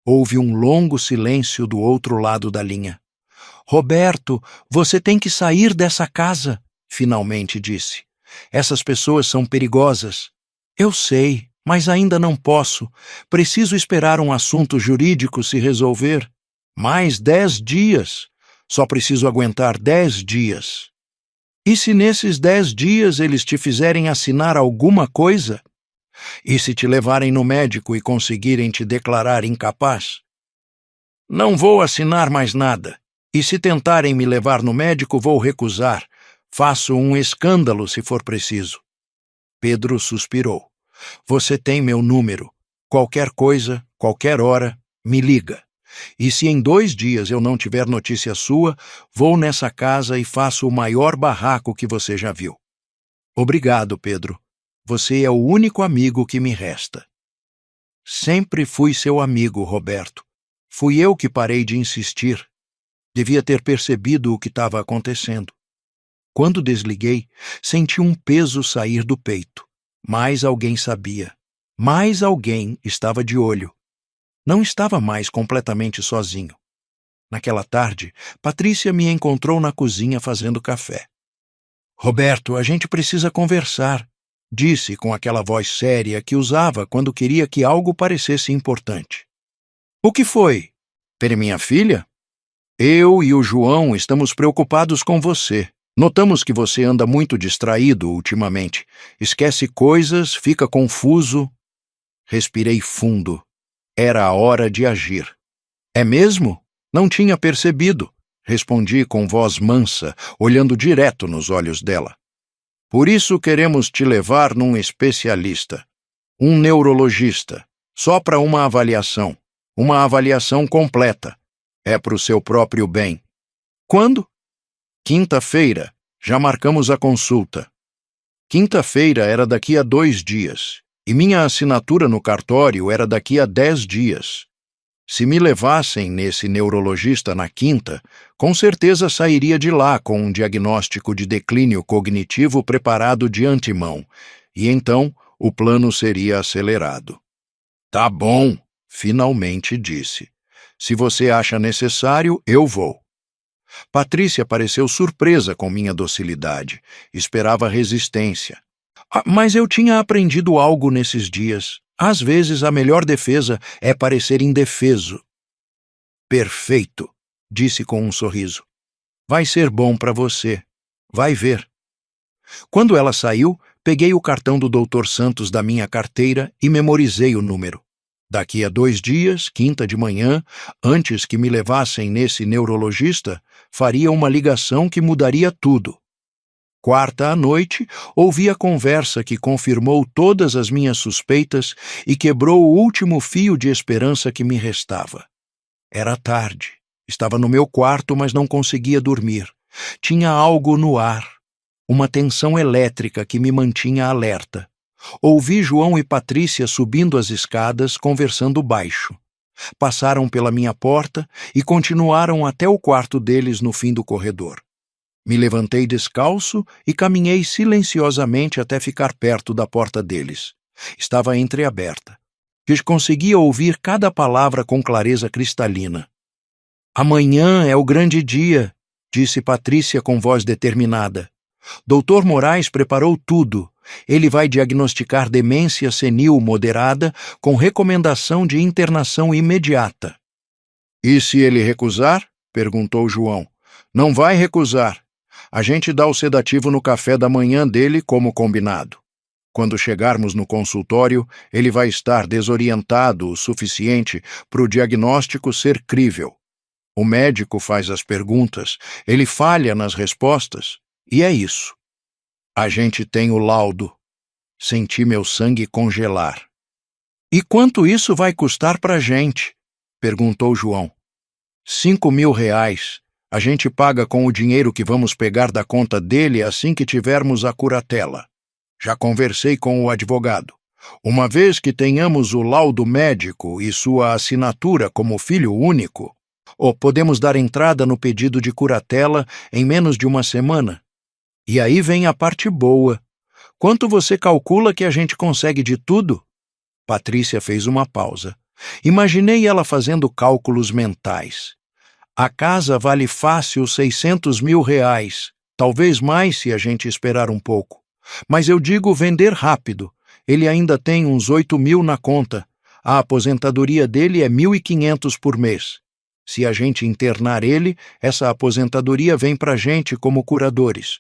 Houve um longo silêncio do outro lado da linha. Roberto, você tem que sair dessa casa, finalmente disse. Essas pessoas são perigosas. Eu sei, mas ainda não posso. Preciso esperar um assunto jurídico se resolver. Mais 10 dias. Só preciso aguentar 10 dias. E se nesses 10 dias eles te fizerem assinar alguma coisa? E se te levarem no médico e conseguirem te declarar incapaz? Não vou assinar mais nada. E se tentarem me levar no médico, vou recusar. Faço um escândalo se for preciso. Pedro suspirou. Você tem meu número. Qualquer coisa, qualquer hora, me liga. E se em 2 dias eu não tiver notícia sua, vou nessa casa e faço o maior barraco que você já viu. Obrigado, Pedro. Você é o único amigo que me resta. Sempre fui seu amigo, Roberto. Fui eu que parei de insistir. Devia ter percebido o que estava acontecendo. Quando desliguei, senti um peso sair do peito. Mais alguém sabia. Mais alguém estava de olho. Não estava mais completamente sozinho. Naquela tarde, Patrícia me encontrou na cozinha fazendo café. Roberto, a gente precisa conversar, disse com aquela voz séria que usava quando queria que algo parecesse importante. O que foi? Minha filha? Eu e o João estamos preocupados com você. Notamos que você anda muito distraído ultimamente. Esquece coisas, fica confuso. Respirei fundo. Era a hora de agir. É mesmo? Não tinha percebido. Respondi com voz mansa, olhando direto nos olhos dela. Por isso queremos te levar num especialista. Um neurologista. Só para uma avaliação. Uma avaliação completa. É para o seu próprio bem. Quando? Quinta-feira. Já marcamos a consulta. Quinta-feira era daqui a 2 dias. E minha assinatura no cartório era daqui a 10 dias. Se me levassem nesse neurologista na quinta, com certeza sairia de lá com um diagnóstico de declínio cognitivo preparado de antemão, e então o plano seria acelerado. Tá bom, finalmente disse. Se você acha necessário, eu vou. Patrícia pareceu surpresa com minha docilidade. Esperava resistência. Mas eu tinha aprendido algo nesses dias. Às vezes a melhor defesa é parecer indefeso. Perfeito, disse com um sorriso. Vai ser bom para você. Vai ver. Quando ela saiu, peguei o cartão do Dr. Santos da minha carteira e memorizei o número. Daqui a 2 dias, quinta de manhã, antes que me levassem nesse neurologista, faria uma ligação que mudaria tudo. Quarta à noite, ouvi a conversa que confirmou todas as minhas suspeitas e quebrou o último fio de esperança que me restava. Era tarde. Estava no meu quarto, mas não conseguia dormir. Tinha algo no ar, uma tensão elétrica que me mantinha alerta. Ouvi João e Patrícia subindo as escadas, conversando baixo. Passaram pela minha porta e continuaram até o quarto deles no fim do corredor. Me levantei descalço e caminhei silenciosamente até ficar perto da porta deles. Estava entreaberta. Conseguia ouvir cada palavra com clareza cristalina. Amanhã é o grande dia, disse Patrícia com voz determinada. Dr. Moraes preparou tudo. Ele vai diagnosticar demência senil moderada com recomendação de internação imediata. E se ele recusar? Perguntou João. Não vai recusar. A gente dá o sedativo no café da manhã dele como combinado. Quando chegarmos no consultório, ele vai estar desorientado o suficiente para o diagnóstico ser crível. O médico faz as perguntas, ele falha nas respostas, e é isso. A gente tem o laudo. Senti meu sangue congelar. E quanto isso vai custar para a gente? Perguntou João. 5.000 reais. A gente paga com o dinheiro que vamos pegar da conta dele assim que tivermos a curatela. Já conversei com o advogado. Uma vez que tenhamos o laudo médico e sua assinatura como filho único, podemos dar entrada no pedido de curatela em menos de uma semana. E aí vem a parte boa. Quanto você calcula que a gente consegue de tudo? Patrícia fez uma pausa. Imaginei ela fazendo cálculos mentais. A casa vale fácil R$ 600 mil, talvez mais se a gente esperar um pouco. Mas eu digo vender rápido. Ele ainda tem uns 8 mil na conta. A aposentadoria dele é 1.500 por mês. Se a gente internar ele, essa aposentadoria vem pra gente como curadores.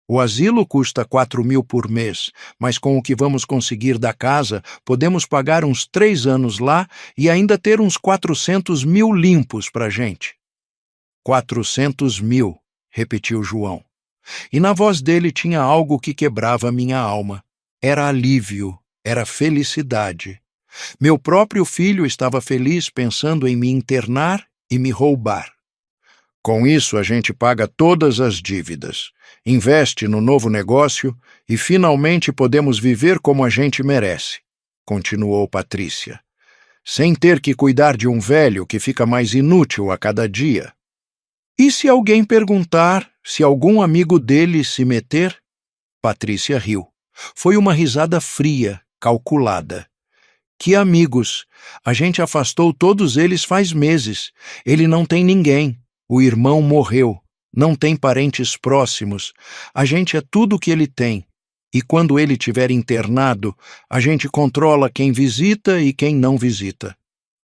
O asilo custa 4 mil por mês, mas com o que vamos conseguir da casa, podemos pagar uns 3 anos lá e ainda ter uns 400 mil limpos pra gente. 400 mil, repetiu João. E na voz dele tinha algo que quebrava minha alma. Era alívio, era felicidade. Meu próprio filho estava feliz pensando em me internar e me roubar. Com isso, a gente paga todas as dívidas, investe no novo negócio e finalmente podemos viver como a gente merece, continuou Patrícia, sem ter que cuidar de um velho que fica mais inútil a cada dia. E se alguém perguntar, se algum amigo dele se meter? Patrícia riu. Foi uma risada fria, calculada. Que amigos! A gente afastou todos eles faz meses. Ele não tem ninguém. O irmão morreu. Não tem parentes próximos. A gente é tudo o que ele tem. E quando ele estiver internado, a gente controla quem visita e quem não visita.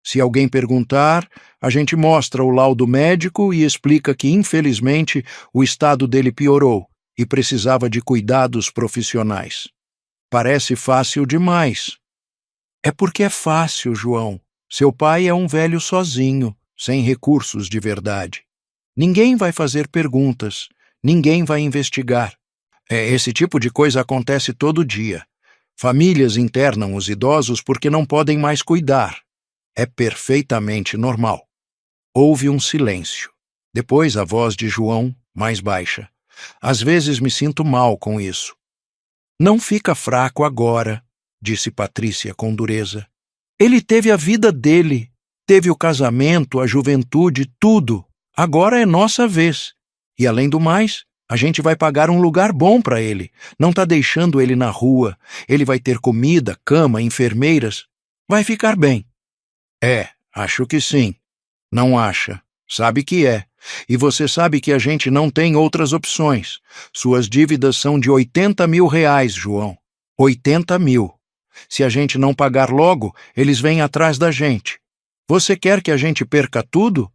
Se alguém perguntar, a gente mostra o laudo médico e explica que, infelizmente, o estado dele piorou e precisava de cuidados profissionais. Parece fácil demais. É porque é fácil, João. Seu pai é um velho sozinho, sem recursos de verdade. Ninguém vai fazer perguntas, ninguém vai investigar. Esse tipo de coisa acontece todo dia. Famílias internam os idosos porque não podem mais cuidar. É perfeitamente normal. Houve um silêncio. Depois a voz de João, mais baixa. Às vezes me sinto mal com isso. Não fica fraco agora, disse Patrícia com dureza. Ele teve a vida dele, teve o casamento, a juventude, tudo. Agora é nossa vez. E além do mais, a gente vai pagar um lugar bom para ele. Não tá deixando ele na rua. Ele vai ter comida, cama, enfermeiras. Vai ficar bem. Acho que sim. Não acha. Sabe que é. E você sabe que a gente não tem outras opções. Suas dívidas são de R$ 80 mil, João. 80 mil. Se a gente não pagar logo, eles vêm atrás da gente. Você quer que a gente perca tudo?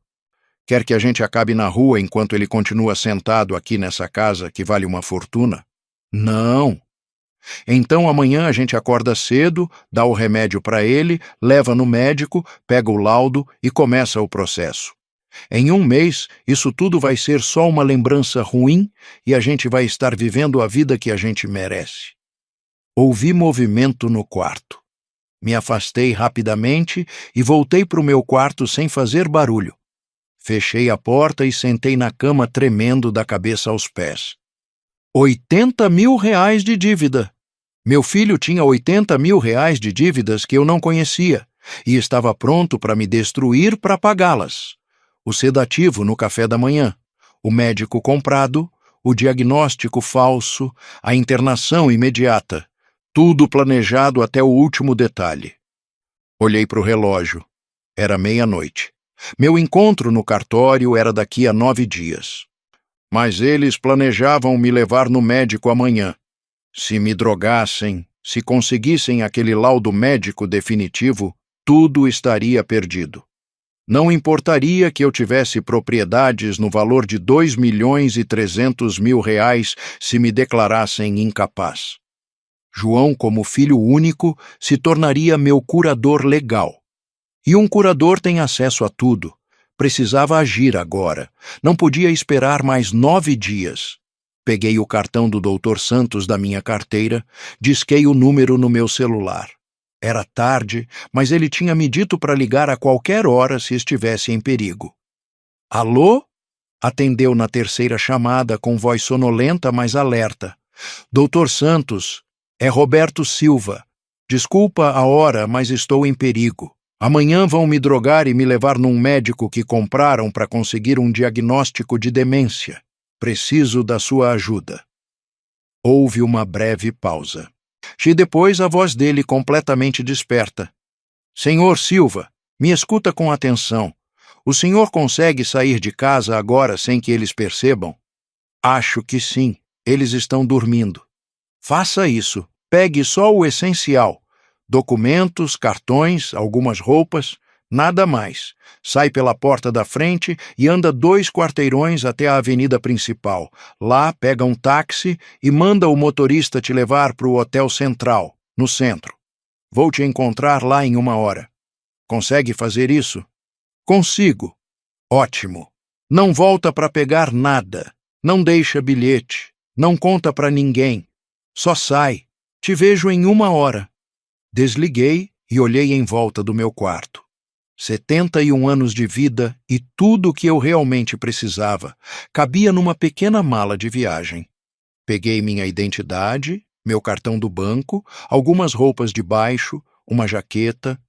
Quer que a gente acabe na rua enquanto ele continua sentado aqui nessa casa que vale uma fortuna? Não. Então amanhã a gente acorda cedo, dá o remédio para ele, leva no médico, pega o laudo e começa o processo. Em um mês, isso tudo vai ser só uma lembrança ruim e a gente vai estar vivendo a vida que a gente merece. Ouvi movimento no quarto. Me afastei rapidamente e voltei para o meu quarto sem fazer barulho. Fechei a porta e sentei na cama tremendo da cabeça aos pés. R$ 80 mil de dívida. Meu filho tinha R$ 80 mil de dívidas que eu não conhecia e estava pronto para me destruir para pagá-las. O sedativo no café da manhã, o médico comprado, o diagnóstico falso, a internação imediata, tudo planejado até o último detalhe. Olhei para o relógio. Era meia-noite. Meu encontro no cartório era daqui a 9 dias. Mas eles planejavam me levar no médico amanhã. Se me drogassem, se conseguissem aquele laudo médico definitivo, tudo estaria perdido. Não importaria que eu tivesse propriedades no valor de R$ 2.300.000 se me declarassem incapaz. João, como filho único, se tornaria meu curador legal. E um curador tem acesso a tudo. Precisava agir agora. Não podia esperar mais 9 dias. Peguei o cartão do Dr. Santos da minha carteira, disquei o número no meu celular. Era tarde, mas ele tinha me dito para ligar a qualquer hora se estivesse em perigo. Alô? Atendeu na terceira chamada com voz sonolenta, mas alerta. Dr. Santos, é Roberto Silva. Desculpa a hora, mas estou em perigo. Amanhã vão me drogar e me levar num médico que compraram para conseguir um diagnóstico de demência. Preciso da sua ajuda. Houve uma breve pausa. E depois a voz dele completamente desperta. Senhor Silva, me escuta com atenção. O senhor consegue sair de casa agora sem que eles percebam? Acho que sim. Eles estão dormindo. Faça isso. Pegue só o essencial. Documentos, cartões, algumas roupas, nada mais. Sai pela porta da frente e anda 2 quarteirões até a avenida principal. Lá, pega um táxi e manda o motorista te levar para o Hotel Central, no centro. Vou te encontrar lá em 1 hora. Consegue fazer isso? Consigo. Ótimo. Não volta para pegar nada. Não deixa bilhete. Não conta para ninguém. Só sai. Te vejo em 1 hora. Desliguei e olhei em volta do meu quarto. 71 anos de vida e tudo o que eu realmente precisava cabia numa pequena mala de viagem. Peguei minha identidade, meu cartão do banco, algumas roupas de baixo, uma jaqueta,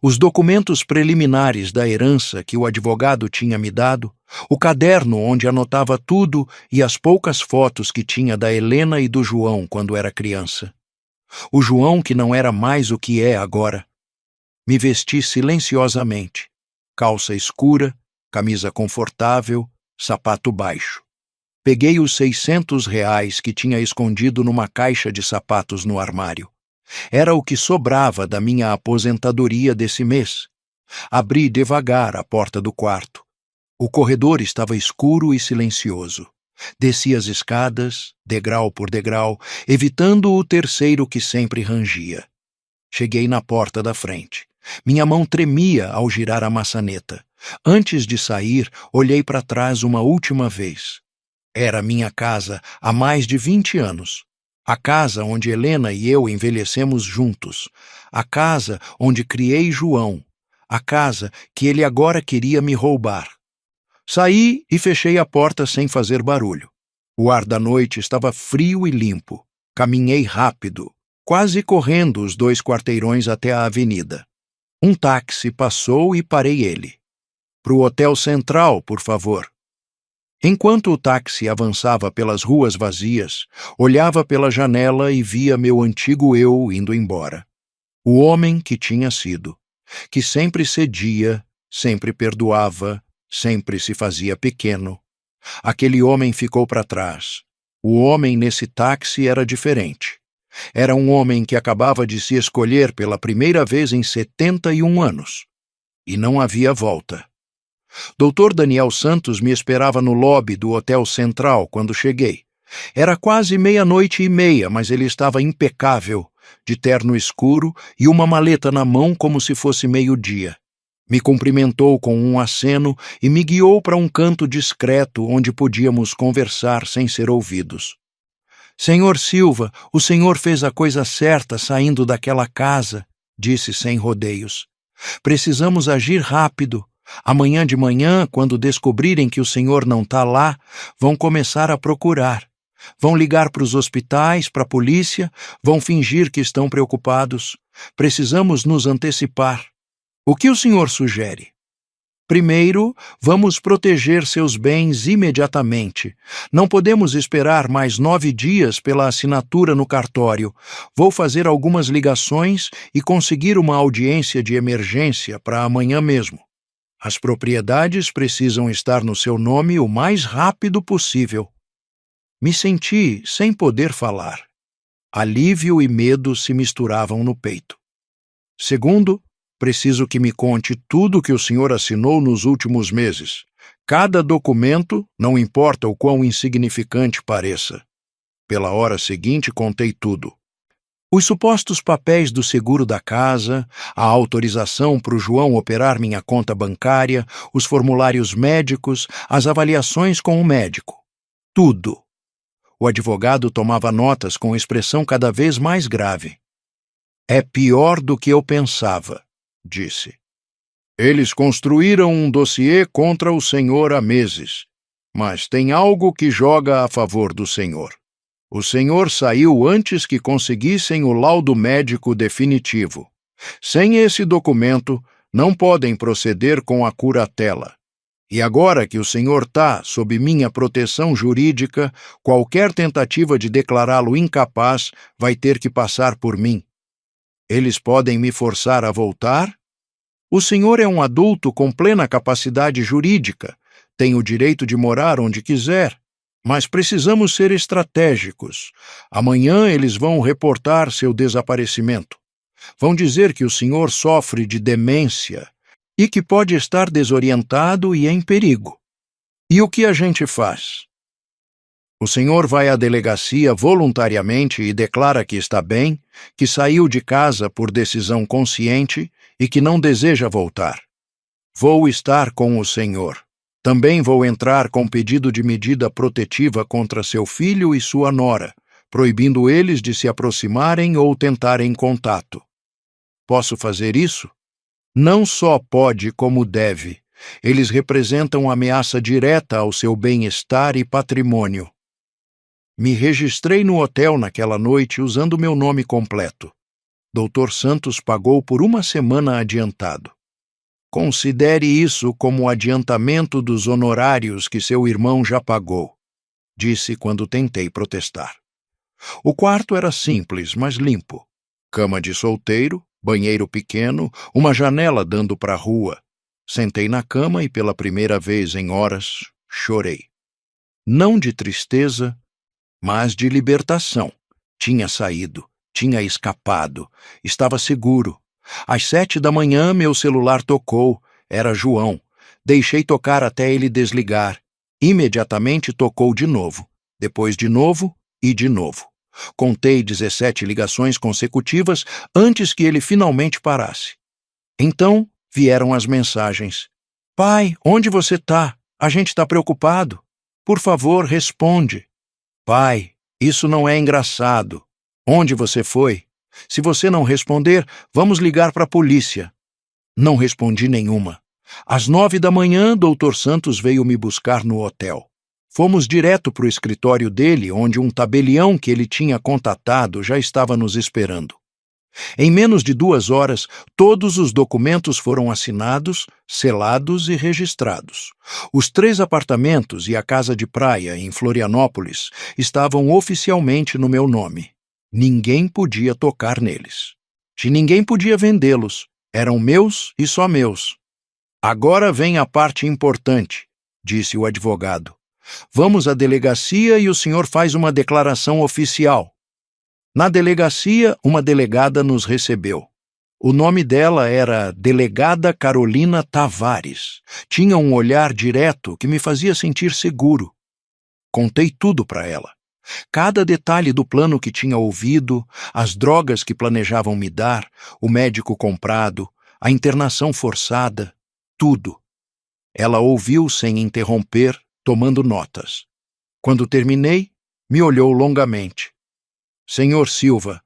os documentos preliminares da herança que o advogado tinha me dado, o caderno onde anotava tudo e as poucas fotos que tinha da Helena e do João quando era criança. O João que não era mais o que é agora. Me vesti silenciosamente. Calça escura, camisa confortável, sapato baixo. Peguei os R$ 600 que tinha escondido numa caixa de sapatos no armário. Era o que sobrava da minha aposentadoria desse mês. Abri devagar a porta do quarto. O corredor estava escuro e silencioso. Desci as escadas, degrau por degrau, evitando o terceiro que sempre rangia. Cheguei na porta da frente. Minha mão tremia ao girar a maçaneta. Antes de sair, olhei para trás uma última vez. Era minha casa há mais de 20 anos. A casa onde Helena e eu envelhecemos juntos. A casa onde criei João. A casa que ele agora queria me roubar. Saí e fechei a porta sem fazer barulho. O ar da noite estava frio e limpo. Caminhei rápido, quase correndo os 2 quarteirões até a avenida. Um táxi passou e parei ele. Pro Hotel Central, por favor. Enquanto o táxi avançava pelas ruas vazias, olhava pela janela e via meu antigo eu indo embora. O homem que tinha sido, que sempre cedia, sempre perdoava, sempre se fazia pequeno. Aquele homem ficou para trás. O homem nesse táxi era diferente. Era um homem que acabava de se escolher pela primeira vez em 71 anos. E não havia volta. Dr. Daniel Santos me esperava no lobby do Hotel Central quando cheguei. Era quase 00:30, mas ele estava impecável, de terno escuro e uma maleta na mão como se fosse 12:00. Me cumprimentou com um aceno e me guiou para um canto discreto onde podíamos conversar sem ser ouvidos. Senhor Silva, o senhor fez a coisa certa saindo daquela casa, disse sem rodeios. Precisamos agir rápido. Amanhã de manhã, quando descobrirem que o senhor não está lá, vão começar a procurar. Vão ligar para os hospitais, para a polícia, vão fingir que estão preocupados. Precisamos nos antecipar. O que o senhor sugere? Primeiro, vamos proteger seus bens imediatamente. Não podemos esperar mais 9 dias pela assinatura no cartório. Vou fazer algumas ligações e conseguir uma audiência de emergência para amanhã mesmo. As propriedades precisam estar no seu nome o mais rápido possível. Me senti sem poder falar. Alívio e medo se misturavam no peito. Segundo, preciso que me conte tudo que o senhor assinou nos últimos meses. Cada documento, não importa o quão insignificante pareça. Pela hora seguinte, contei tudo. Os supostos papéis do seguro da casa, a autorização para o João operar minha conta bancária, os formulários médicos, as avaliações com o médico. Tudo. O advogado tomava notas com expressão cada vez mais grave. É pior do que eu pensava, disse. Eles construíram um dossiê contra o senhor há meses, mas tem algo que joga a favor do senhor. O senhor saiu antes que conseguissem o laudo médico definitivo. Sem esse documento, não podem proceder com a curatela. E agora que o senhor está sob minha proteção jurídica, qualquer tentativa de declará-lo incapaz vai ter que passar por mim. Eles podem me forçar a voltar? O senhor é um adulto com plena capacidade jurídica, tem o direito de morar onde quiser, mas precisamos ser estratégicos. Amanhã eles vão reportar seu desaparecimento. Vão dizer que o senhor sofre de demência e que pode estar desorientado e em perigo. E o que a gente faz? O senhor vai à delegacia voluntariamente e declara que está bem, que saiu de casa por decisão consciente e que não deseja voltar. Vou estar com o senhor. Também vou entrar com pedido de medida protetiva contra seu filho e sua nora, proibindo eles de se aproximarem ou tentarem contato. Posso fazer isso? Não só pode, como deve. Eles representam ameaça direta ao seu bem-estar e patrimônio. Me registrei no hotel naquela noite usando meu nome completo. Dr. Santos pagou por uma semana adiantado. Considere isso como adiantamento dos honorários que seu irmão já pagou, disse quando tentei protestar. O quarto era simples, mas limpo. Cama de solteiro, banheiro pequeno, uma janela dando para a rua. Sentei na cama e pela primeira vez em horas chorei. Não de tristeza, mas de libertação. Tinha saído, tinha escapado, estava seguro. Às 7 da manhã meu celular tocou, era João. Deixei tocar até ele desligar. Imediatamente tocou de novo, depois de novo e de novo. Contei 17 ligações consecutivas antes que ele finalmente parasse. Então vieram as mensagens. Pai, onde você está? A gente está preocupado. Por favor, responde. Pai, isso não é engraçado. Onde você foi? Se você não responder, vamos ligar para a polícia. Não respondi nenhuma. Às 9 da manhã, Dr. Santos veio me buscar no hotel. Fomos direto para o escritório dele, onde um tabelião que ele tinha contatado já estava nos esperando. Em menos de 2 horas, todos os documentos foram assinados, selados e registrados. Os 3 apartamentos e a casa de praia em Florianópolis estavam oficialmente no meu nome. Ninguém podia tocar neles. E ninguém podia vendê-los. Eram meus e só meus. Agora vem a parte importante, disse o advogado. Vamos à delegacia e o senhor faz uma declaração oficial. Na delegacia, uma delegada nos recebeu. O nome dela era Delegada Carolina Tavares. Tinha um olhar direto que me fazia sentir seguro. Contei tudo para ela. Cada detalhe do plano que tinha ouvido, as drogas que planejavam me dar, o médico comprado, a internação forçada, tudo. Ela ouviu sem interromper, tomando notas. Quando terminei, me olhou longamente. Senhor Silva,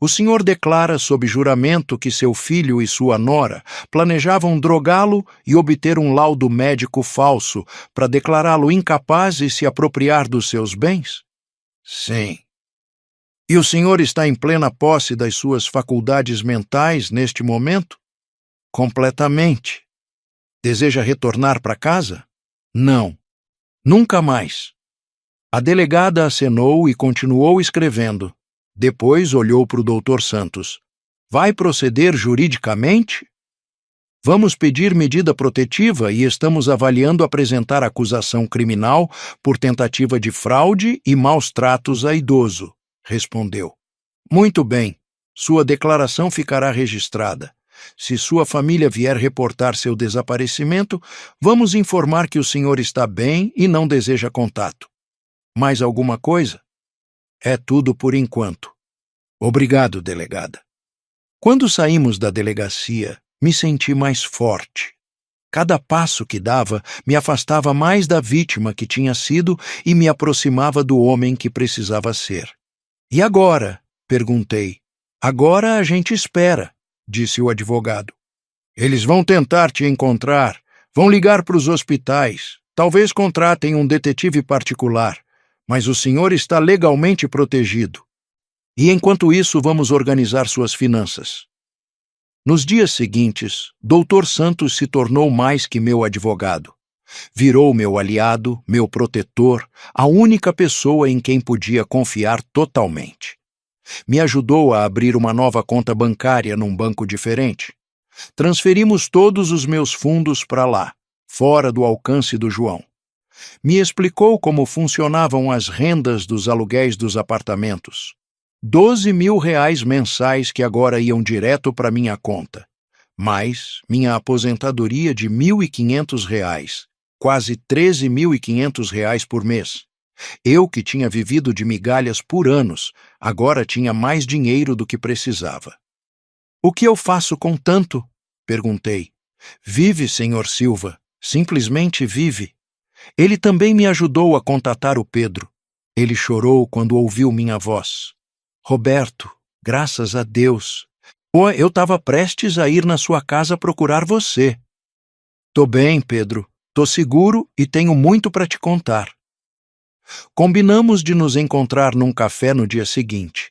o senhor declara sob juramento que seu filho e sua nora planejavam drogá-lo e obter um laudo médico falso para declará-lo incapaz e se apropriar dos seus bens? Sim. E o senhor está em plena posse das suas faculdades mentais neste momento? Completamente. Deseja retornar para casa? Não. Nunca mais. A delegada acenou e continuou escrevendo. Depois olhou para o Dr. Santos. Vai proceder juridicamente? Vamos pedir medida protetiva e estamos avaliando apresentar acusação criminal por tentativa de fraude e maus tratos a idoso, respondeu. Muito bem, sua declaração ficará registrada. Se sua família vier reportar seu desaparecimento, vamos informar que o senhor está bem e não deseja contato. Mais alguma coisa? É tudo por enquanto. Obrigado, delegada. Quando saímos da delegacia, me senti mais forte. Cada passo que dava me afastava mais da vítima que tinha sido e me aproximava do homem que precisava ser. E agora? Perguntei. Agora a gente espera, disse o advogado. Eles vão tentar te encontrar, vão ligar para os hospitais, talvez contratem um detetive particular, mas o senhor está legalmente protegido. E enquanto isso, vamos organizar suas finanças. Nos dias seguintes, Dr. Santos se tornou mais que meu advogado. Virou meu aliado, meu protetor, a única pessoa em quem podia confiar totalmente. Me ajudou a abrir uma nova conta bancária num banco diferente. Transferimos todos os meus fundos para lá, fora do alcance do João. Me explicou como funcionavam as rendas dos aluguéis dos apartamentos. 12.000 mensais que agora iam direto para minha conta, mais minha aposentadoria de R$ 1.500, quase R$ 13.500 por mês. Eu, que tinha vivido de migalhas por anos, agora tinha mais dinheiro do que precisava. O que eu faço com tanto? Perguntei. Vive, Sr. Silva, simplesmente vive. Ele também me ajudou a contatar o Pedro. Ele chorou quando ouviu minha voz. Roberto, graças a Deus. Eu estava prestes a ir na sua casa procurar você. Tô bem, Pedro. Tô seguro e tenho muito para te contar. Combinamos de nos encontrar num café no dia seguinte.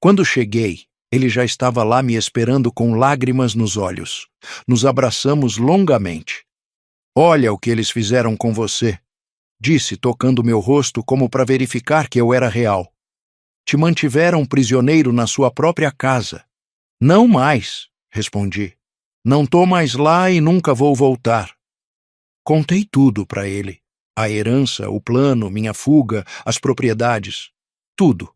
Quando cheguei, ele já estava lá me esperando com lágrimas nos olhos. Nos abraçamos longamente. Olha o que eles fizeram com você, disse, tocando meu rosto como para verificar que eu era real. Te mantiveram prisioneiro na sua própria casa. Não mais, respondi. Não tô mais lá e nunca vou voltar. Contei tudo para ele. A herança, o plano, minha fuga, as propriedades. Tudo.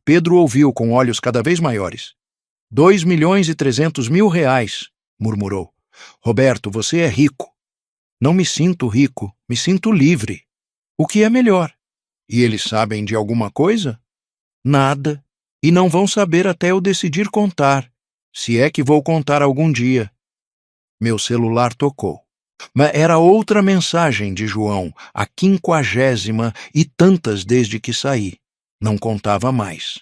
Pedro ouviu com olhos cada vez maiores. R$ 2.300.000, murmurou. Roberto, você é rico. Não me sinto rico, me sinto livre. O que é melhor? E eles sabem de alguma coisa? Nada. E não vão saber até eu decidir contar, se é que vou contar algum dia. Meu celular tocou. Mas era outra mensagem de João, a 50ª e tantas desde que saí. Não contava mais.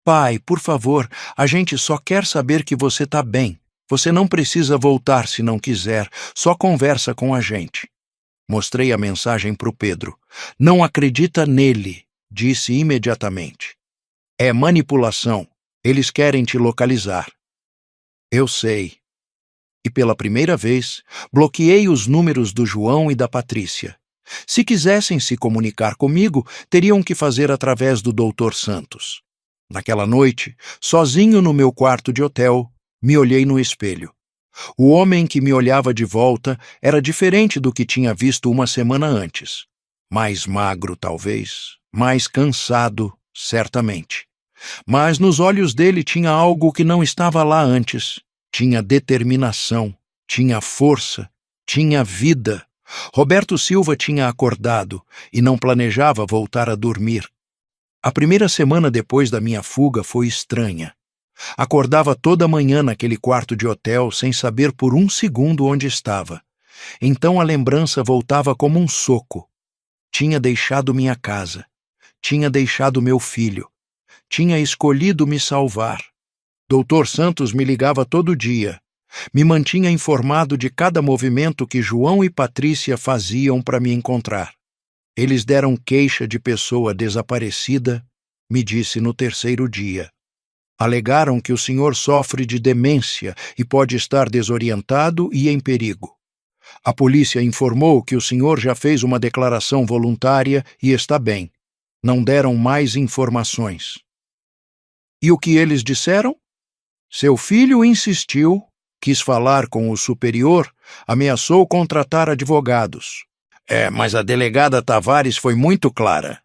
Pai, por favor, a gente só quer saber que você está bem. Você não precisa voltar se não quiser, só conversa com a gente. Mostrei a mensagem para o Pedro. Não acredita nele, disse imediatamente. É manipulação. Eles querem te localizar. Eu sei. E pela primeira vez, bloqueei os números do João e da Patrícia. Se quisessem se comunicar comigo, teriam que fazer através do Dr. Santos. Naquela noite, sozinho no meu quarto de hotel, me olhei no espelho. O homem que me olhava de volta era diferente do que tinha visto uma semana antes. Mais magro, talvez, mais cansado, certamente. Mas nos olhos dele tinha algo que não estava lá antes. Tinha determinação, tinha força, tinha vida. Roberto Silva tinha acordado e não planejava voltar a dormir. A primeira semana depois da minha fuga foi estranha. Acordava toda manhã naquele quarto de hotel sem saber por um segundo onde estava. Então a lembrança voltava como um soco. Tinha deixado minha casa. Tinha deixado meu filho. Tinha escolhido me salvar. Dr. Santos me ligava todo dia. Me mantinha informado de cada movimento que João e Patrícia faziam para me encontrar. Eles deram queixa de pessoa desaparecida, me disse no terceiro dia. Alegaram que o senhor sofre de demência e pode estar desorientado e em perigo. A polícia informou que o senhor já fez uma declaração voluntária e está bem. Não deram mais informações. E o que eles disseram? Seu filho insistiu, quis falar com o superior, ameaçou contratar advogados. Mas a delegada Tavares foi muito clara.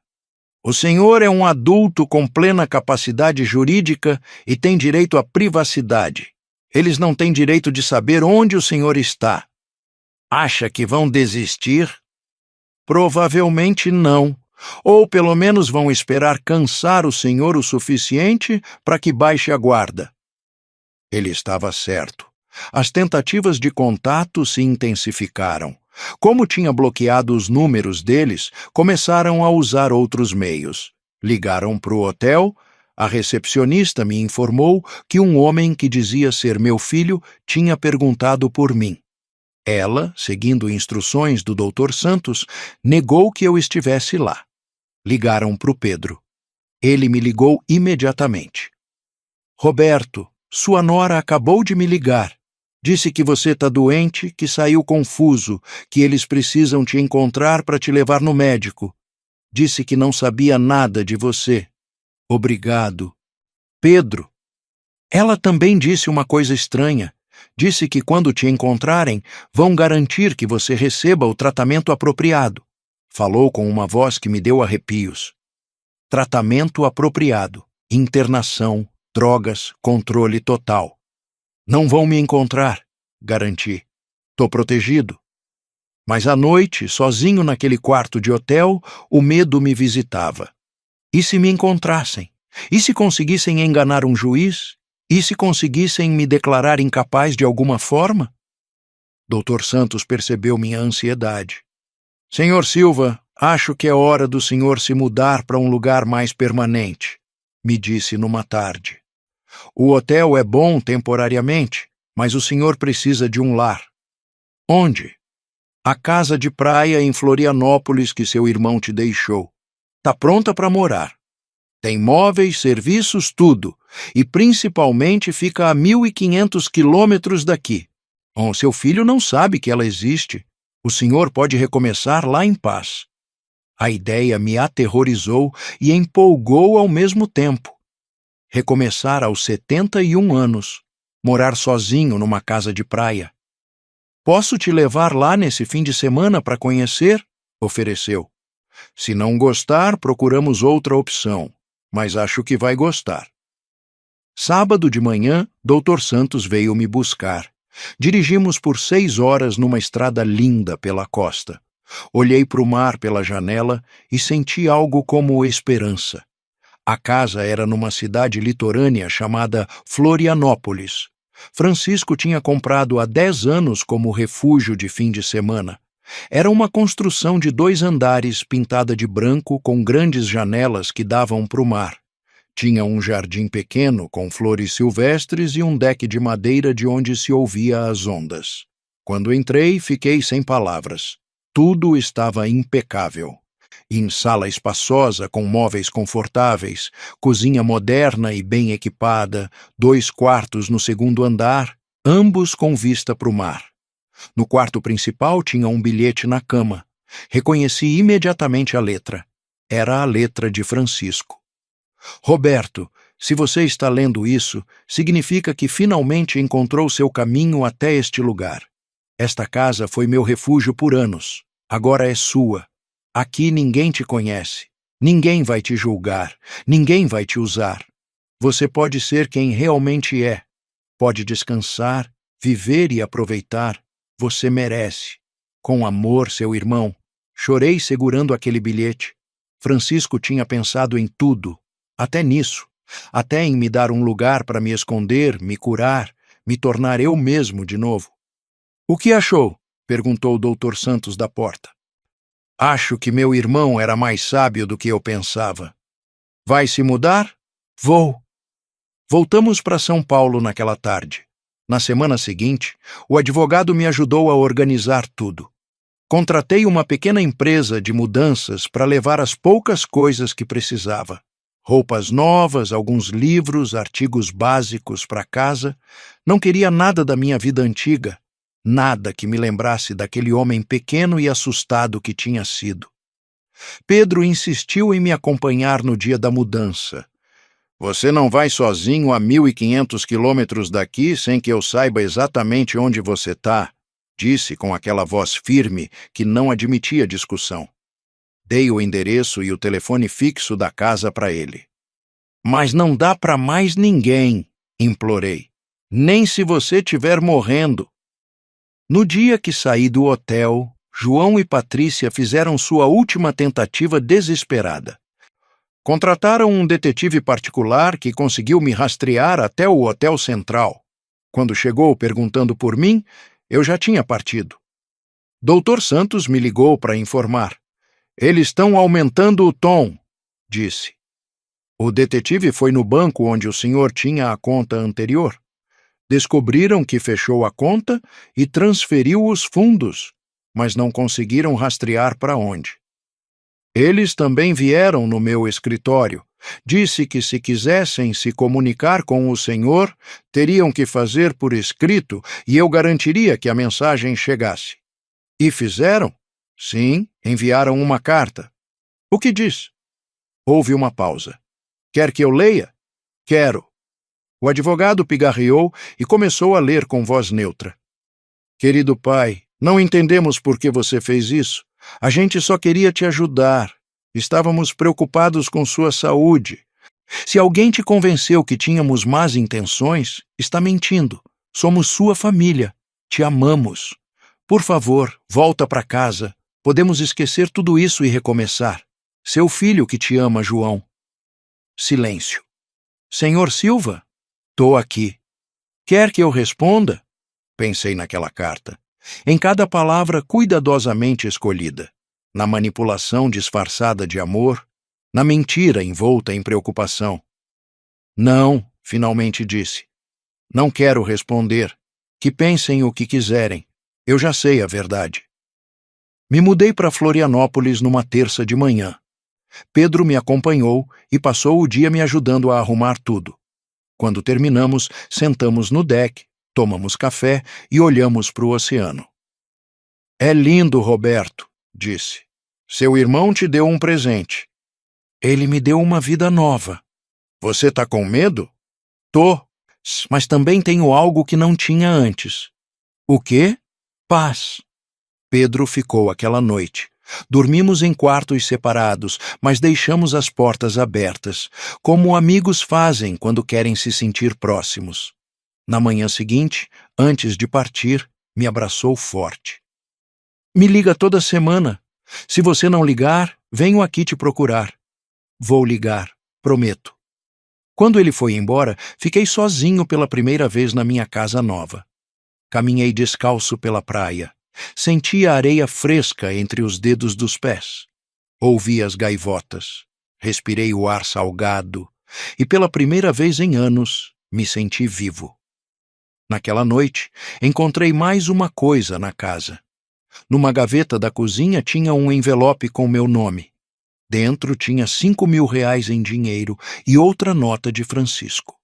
O senhor é um adulto com plena capacidade jurídica e tem direito à privacidade. Eles não têm direito de saber onde o senhor está. Acha que vão desistir? Provavelmente não. Ou pelo menos vão esperar cansar o senhor o suficiente para que baixe a guarda. Ele estava certo. As tentativas de contato se intensificaram. Como tinha bloqueado os números deles, começaram a usar outros meios. Ligaram para o hotel. A recepcionista me informou que um homem que dizia ser meu filho tinha perguntado por mim. Ela, seguindo instruções do Dr. Santos, negou que eu estivesse lá. Ligaram para o Pedro. Ele me ligou imediatamente. Roberto, sua nora acabou de me ligar. Disse que você está doente, que saiu confuso, que eles precisam te encontrar para te levar no médico. Disse que não sabia nada de você. Obrigado. Pedro. Ela também disse uma coisa estranha. Disse que quando te encontrarem, vão garantir que você receba o tratamento apropriado. Falou com uma voz que me deu arrepios. Tratamento apropriado, internação, drogas, controle total. Não vão me encontrar, garanti. Tô protegido. Mas à noite, sozinho naquele quarto de hotel, o medo me visitava. E se me encontrassem? E se conseguissem enganar um juiz? E se conseguissem me declarar incapaz de alguma forma? Dr. Santos percebeu minha ansiedade. Senhor Silva, acho que é hora do senhor se mudar para um lugar mais permanente, me disse numa tarde. O hotel é bom temporariamente, mas o senhor precisa de um lar. Onde? A casa de praia em Florianópolis que seu irmão te deixou. Tá pronta para morar. Tem móveis, serviços, tudo. E principalmente fica a 1.500 quilômetros daqui. Bom, seu filho não sabe que ela existe. O senhor pode recomeçar lá em paz. A ideia me aterrorizou e empolgou ao mesmo tempo. Recomeçar aos 71 anos, morar sozinho numa casa de praia. Posso te levar lá nesse fim de semana para conhecer? Ofereceu. Se não gostar, procuramos outra opção, mas acho que vai gostar. Sábado de manhã, Dr. Santos veio me buscar. Dirigimos por 6 horas numa estrada linda pela costa. Olhei para o mar pela janela e senti algo como esperança. A casa era numa cidade litorânea chamada Florianópolis. Francisco tinha comprado há 10 anos como refúgio de fim de semana. Era uma construção de 2 andares pintada de branco com grandes janelas que davam para o mar. Tinha um jardim pequeno com flores silvestres e um deck de madeira de onde se ouvia as ondas. Quando entrei, fiquei sem palavras. Tudo estava impecável. Em sala espaçosa, com móveis confortáveis, cozinha moderna e bem equipada, 2 quartos no segundo andar, ambos com vista para o mar. No quarto principal tinha um bilhete na cama. Reconheci imediatamente a letra. Era a letra de Francisco. Roberto, se você está lendo isso, significa que finalmente encontrou seu caminho até este lugar. Esta casa foi meu refúgio por anos. Agora é sua. Aqui ninguém te conhece. Ninguém vai te julgar. Ninguém vai te usar. Você pode ser quem realmente é. Pode descansar, viver e aproveitar. Você merece. Com amor, seu irmão. Chorei segurando aquele bilhete. Francisco tinha pensado em tudo, até nisso, até em me dar um lugar para me esconder, me curar, me tornar eu mesmo de novo. O que achou? Perguntou o Dr. Santos da porta. Acho que meu irmão era mais sábio do que eu pensava. Vai se mudar? Vou. Voltamos para São Paulo naquela tarde. Na semana seguinte, o advogado me ajudou a organizar tudo. Contratei uma pequena empresa de mudanças para levar as poucas coisas que precisava. Roupas novas, alguns livros, artigos básicos para casa. Não queria nada da minha vida antiga. Nada que me lembrasse daquele homem pequeno e assustado que tinha sido. Pedro insistiu em me acompanhar no dia da mudança. Você não vai sozinho a 1.500 quilômetros daqui sem que eu saiba exatamente onde você está, disse com aquela voz firme que não admitia discussão. Dei o endereço e o telefone fixo da casa para ele. Mas não dá para mais ninguém, implorei. Nem se você estiver morrendo. No dia que saí do hotel, João e Patrícia fizeram sua última tentativa desesperada. Contrataram um detetive particular que conseguiu me rastrear até o Hotel Central. Quando chegou perguntando por mim, eu já tinha partido. Dr. Santos me ligou para informar. Eles estão aumentando o tom, disse. O detetive foi no banco onde o senhor tinha a conta anterior. Descobriram que fechou a conta e transferiu os fundos, mas não conseguiram rastrear para onde. Eles também vieram no meu escritório. Disse que se quisessem se comunicar com o Senhor, teriam que fazer por escrito e eu garantiria que a mensagem chegasse. E fizeram? Sim, enviaram uma carta. O que diz? Houve uma pausa. Quer que eu leia? Quero. O advogado pigarreou e começou a ler com voz neutra. Querido pai, não entendemos por que você fez isso. A gente só queria te ajudar. Estávamos preocupados com sua saúde. Se alguém te convenceu que tínhamos más intenções, está mentindo. Somos sua família. Te amamos. Por favor, volta para casa. Podemos esquecer tudo isso e recomeçar. Seu filho que te ama, João. Silêncio. Senhor Silva? Tô aqui. Quer que eu responda? Pensei naquela carta. Em cada palavra cuidadosamente escolhida. Na manipulação disfarçada de amor, na mentira envolta em preocupação. Não, finalmente disse. Não quero responder. Que pensem o que quiserem. Eu já sei a verdade. Me mudei para Florianópolis numa terça de manhã. Pedro me acompanhou e passou o dia me ajudando a arrumar tudo. Quando terminamos, sentamos no deck, tomamos café e olhamos para o oceano. É lindo, Roberto, disse. Seu irmão te deu um presente. Ele me deu uma vida nova. Você tá com medo? Tô, mas também tenho algo que não tinha antes. O quê? Paz. Pedro ficou aquela noite. Dormimos em quartos separados, mas deixamos as portas abertas, como amigos fazem quando querem se sentir próximos. Na manhã seguinte, antes de partir, me abraçou forte. Me liga toda semana. Se você não ligar, venho aqui te procurar. Vou ligar, prometo. Quando ele foi embora, fiquei sozinho pela primeira vez na minha casa nova. Caminhei descalço pela praia. Senti a areia fresca entre os dedos dos pés. Ouvi as gaivotas. Respirei o ar salgado. E pela primeira vez em anos, me senti vivo. Naquela noite, encontrei mais uma coisa na casa. Numa gaveta da cozinha tinha um envelope com meu nome. Dentro tinha R$ 5.000 em dinheiro e outra nota de Francisco.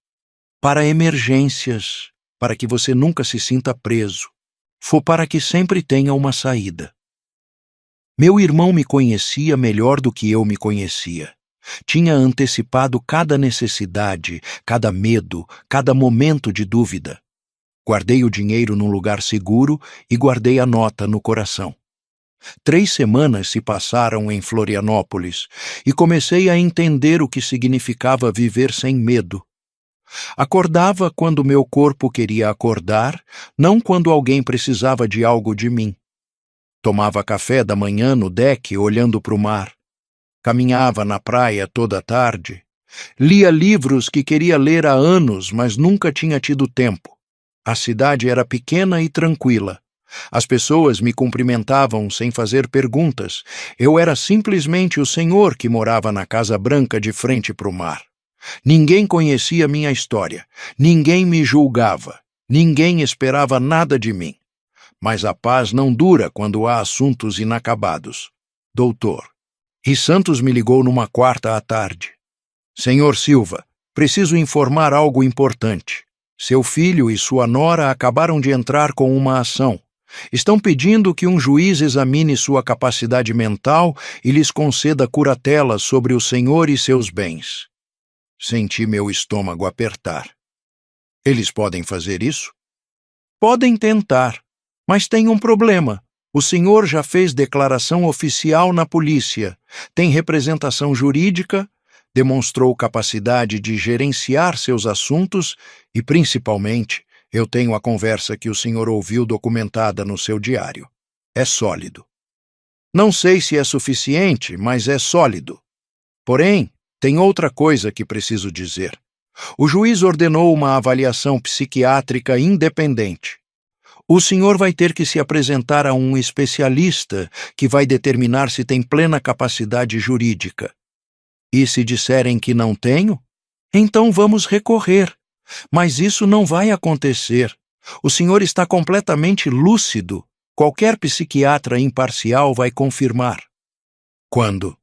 Para emergências, para que você nunca se sinta preso. Para que sempre tenha uma saída. Meu irmão me conhecia melhor do que eu me conhecia. Tinha antecipado cada necessidade, cada medo, cada momento de dúvida. Guardei o dinheiro num lugar seguro e guardei a nota no coração. 3 semanas se passaram em Florianópolis e comecei a entender o que significava viver sem medo. Acordava quando meu corpo queria acordar, não quando alguém precisava de algo de mim. Tomava café da manhã no deck olhando para o mar. Caminhava na praia toda a tarde. Lia livros que queria ler há anos, mas nunca tinha tido tempo. A cidade era pequena e tranquila. As pessoas me cumprimentavam sem fazer perguntas. Eu era simplesmente o senhor que morava na Casa Branca de frente para o mar. Ninguém conhecia minha história. Ninguém me julgava. Ninguém esperava nada de mim. Mas a paz não dura quando há assuntos inacabados. Doutor. E Santos me ligou numa quarta à tarde. Senhor Silva, preciso informar algo importante. Seu filho e sua nora acabaram de entrar com uma ação. Estão pedindo que um juiz examine sua capacidade mental e lhes conceda curatela sobre o senhor e seus bens. Senti meu estômago apertar. Eles podem fazer isso? Podem tentar, mas tem um problema. O senhor já fez declaração oficial na polícia, tem representação jurídica, demonstrou capacidade de gerenciar seus assuntos e, principalmente, eu tenho a conversa que o senhor ouviu documentada no seu diário. É sólido. Não sei se é suficiente, mas é sólido. Porém, tem outra coisa que preciso dizer. O juiz ordenou uma avaliação psiquiátrica independente. O senhor vai ter que se apresentar a um especialista que vai determinar se tem plena capacidade jurídica. E se disserem que não tenho? Então vamos recorrer. Mas isso não vai acontecer. O senhor está completamente lúcido. Qualquer psiquiatra imparcial vai confirmar. Quando?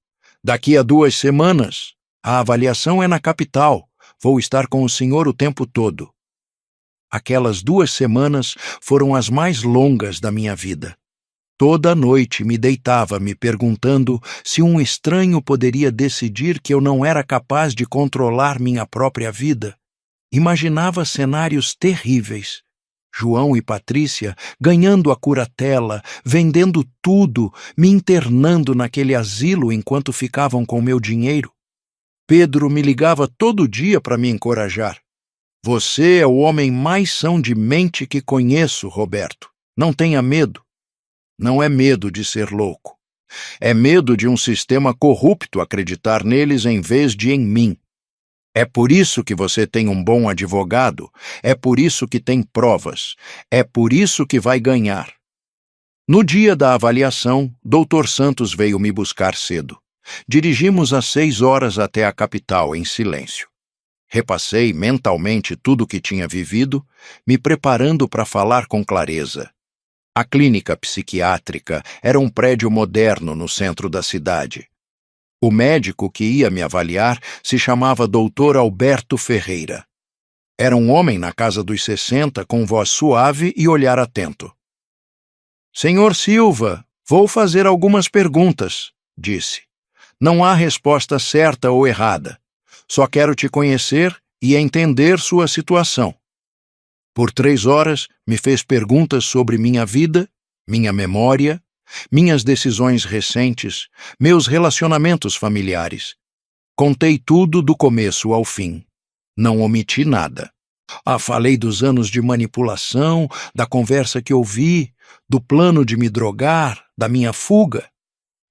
Daqui a 2 semanas. A avaliação é na capital. Vou estar com o senhor o tempo todo. Aquelas 2 semanas foram as mais longas da minha vida. Toda noite me deitava me perguntando se um estranho poderia decidir que eu não era capaz de controlar minha própria vida. Imaginava cenários terríveis. João e Patrícia ganhando a curatela, vendendo tudo, me internando naquele asilo enquanto ficavam com meu dinheiro. Pedro me ligava todo dia para me encorajar. Você é o homem mais são de mente que conheço, Roberto. Não tenha medo. Não é medo de ser louco. É medo de um sistema corrupto acreditar neles em vez de em mim. É por isso que você tem um bom advogado, é por isso que tem provas, é por isso que vai ganhar. No dia da avaliação, Dr. Santos veio me buscar cedo. Dirigimos às 6 horas até a capital, em silêncio. Repassei mentalmente tudo o que tinha vivido, me preparando para falar com clareza. A clínica psiquiátrica era um prédio moderno no centro da cidade. O médico que ia me avaliar se chamava Dr. Alberto Ferreira. Era um homem na casa dos 60, com voz suave e olhar atento. Senhor Silva, vou fazer algumas perguntas, disse. Não há resposta certa ou errada. Só quero te conhecer e entender sua situação. Por 3 horas, me fez perguntas sobre minha vida, minha memória, minhas decisões recentes, meus relacionamentos familiares. Contei tudo do começo ao fim. Não omiti nada. Falei dos anos de manipulação, da conversa que ouvi, do plano de me drogar, da minha fuga.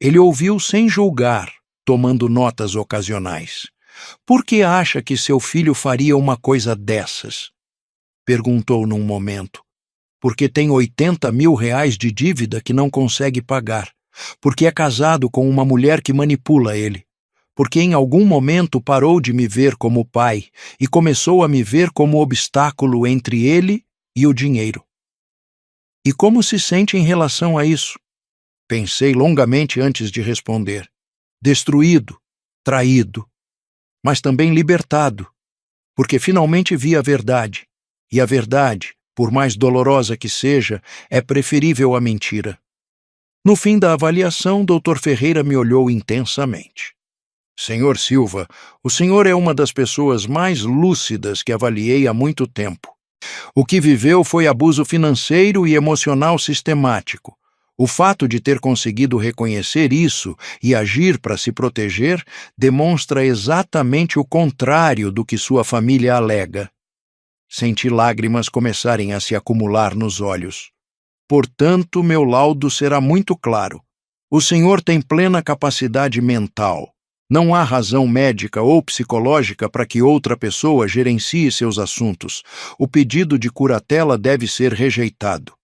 Ele ouviu sem julgar, tomando notas ocasionais. Por que acha que seu filho faria uma coisa dessas? Perguntou num momento. Porque tem 80 mil reais de dívida que não consegue pagar. Porque é casado com uma mulher que manipula ele. Porque em algum momento parou de me ver como pai e começou a me ver como obstáculo entre ele e o dinheiro. E como se sente em relação a isso? Pensei longamente antes de responder. Destruído, traído, mas também libertado, porque finalmente vi a verdade. E a verdade, por mais dolorosa que seja, é preferível à mentira. No fim da avaliação, Dr. Ferreira me olhou intensamente. Senhor Silva, o senhor é uma das pessoas mais lúcidas que avaliei há muito tempo. O que viveu foi abuso financeiro e emocional sistemático. O fato de ter conseguido reconhecer isso e agir para se proteger demonstra exatamente o contrário do que sua família alega. Senti lágrimas começarem a se acumular nos olhos. Portanto, meu laudo será muito claro. O senhor tem plena capacidade mental. Não há razão médica ou psicológica para que outra pessoa gerencie seus assuntos. O pedido de curatela deve ser rejeitado.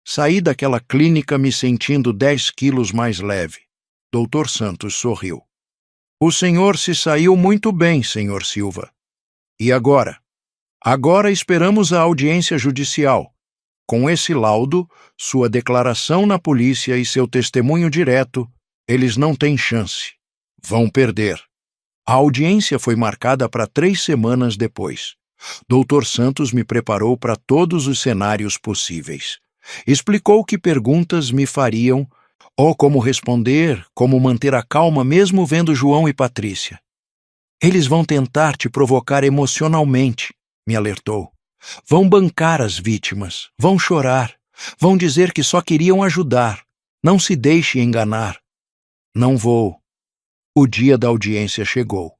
Saí daquela clínica me sentindo 10 quilos mais leve. Dr. Santos sorriu. O senhor se saiu muito bem, senhor Silva. E agora? Agora esperamos a audiência judicial. Com esse laudo, sua declaração na polícia e seu testemunho direto, eles não têm chance. Vão perder. A audiência foi marcada para 3 semanas depois. Dr. Santos me preparou para todos os cenários possíveis. Explicou que perguntas me fariam, ou como responder, como manter a calma mesmo vendo João e Patrícia. Eles vão tentar te provocar emocionalmente, me alertou. Vão bancar as vítimas, vão chorar, vão dizer que só queriam ajudar. Não se deixe enganar. Não vou. O dia da audiência chegou.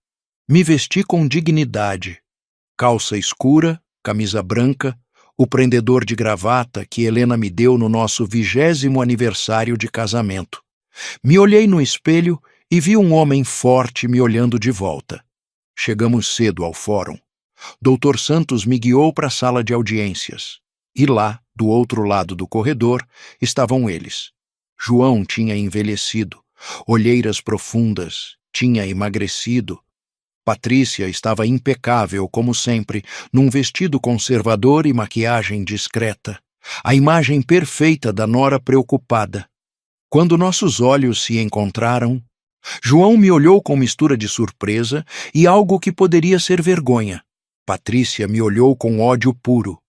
Me vesti com dignidade. Calça escura, camisa branca, o prendedor de gravata que Helena me deu no nosso 20º aniversário de casamento. Me olhei no espelho e vi um homem forte me olhando de volta. Chegamos cedo ao fórum. Dr. Santos me guiou para a sala de audiências. E lá, do outro lado do corredor, estavam eles. João tinha envelhecido, olheiras profundas, tinha emagrecido. Patrícia estava impecável, como sempre, num vestido conservador e maquiagem discreta. A imagem perfeita da nora preocupada. Quando nossos olhos se encontraram, João me olhou com mistura de surpresa e algo que poderia ser vergonha. Patrícia me olhou com ódio puro.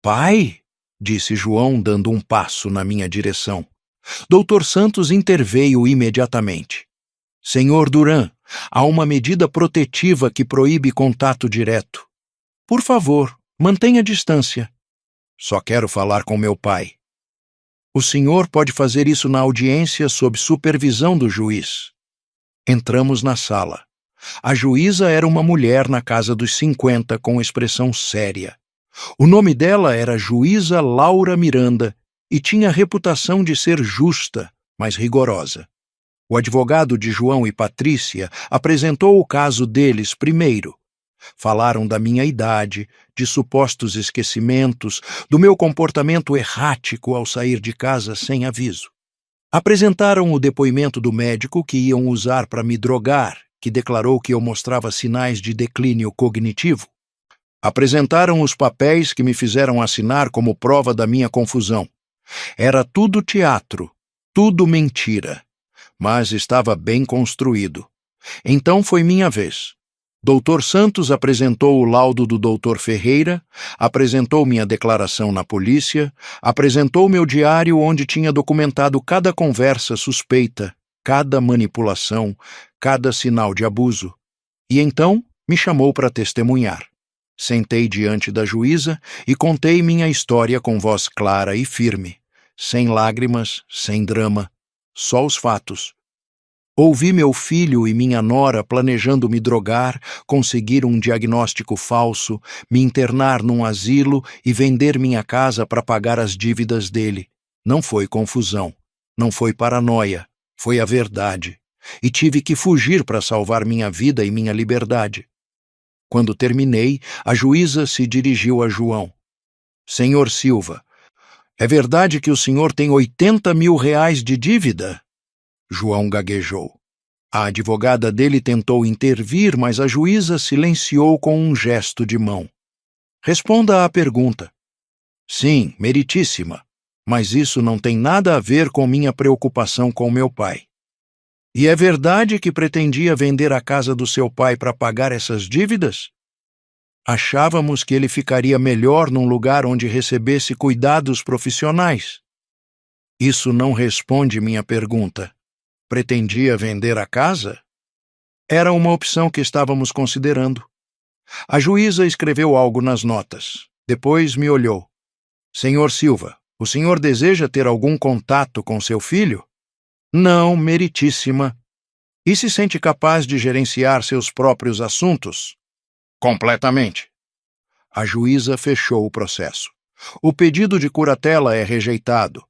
Pai, disse João, dando um passo na minha direção. Dr. Santos interveio imediatamente. Senhor Duran, há uma medida protetiva que proíbe contato direto. Por favor, mantenha distância. Só quero falar com meu pai. O senhor pode fazer isso na audiência sob supervisão do juiz. Entramos na sala. A juíza era uma mulher na casa dos 50, com expressão séria. O nome dela era Juíza Laura Miranda e tinha reputação de ser justa, mas rigorosa. O advogado de João e Patrícia apresentou o caso deles primeiro. Falaram da minha idade, de supostos esquecimentos, do meu comportamento errático ao sair de casa sem aviso. Apresentaram o depoimento do médico que iam usar para me drogar, que declarou que eu mostrava sinais de declínio cognitivo. Apresentaram os papéis que me fizeram assinar como prova da minha confusão. Era tudo teatro, tudo mentira, mas estava bem construído. Então foi minha vez. Dr. Santos apresentou o laudo do Dr. Ferreira, apresentou minha declaração na polícia, apresentou meu diário onde tinha documentado cada conversa suspeita, cada manipulação, cada sinal de abuso. E então me chamou para testemunhar. Sentei diante da juíza e contei minha história com voz clara e firme, sem lágrimas, sem drama, só os fatos. Ouvi meu filho e minha nora planejando me drogar, conseguir um diagnóstico falso, me internar num asilo e vender minha casa para pagar as dívidas dele. Não foi confusão, não foi paranoia, foi a verdade. E tive que fugir para salvar minha vida e minha liberdade. Quando terminei, a juíza se dirigiu a João. Senhor Silva, é verdade que o senhor tem 80 mil reais de dívida? João gaguejou. A advogada dele tentou intervir, mas a juíza silenciou com um gesto de mão. Responda à pergunta. Sim, meritíssima, mas isso não tem nada a ver com minha preocupação com meu pai. E é verdade que pretendia vender a casa do seu pai para pagar essas dívidas? Achávamos que ele ficaria melhor num lugar onde recebesse cuidados profissionais. Isso não responde minha pergunta. Pretendia vender a casa? Era uma opção que estávamos considerando. A juíza escreveu algo nas notas. Depois me olhou. Senhor Silva, o senhor deseja ter algum contato com seu filho? Não, meritíssima. E se sente capaz de gerenciar seus próprios assuntos? Completamente. A juíza fechou o processo. O pedido de curatela é rejeitado.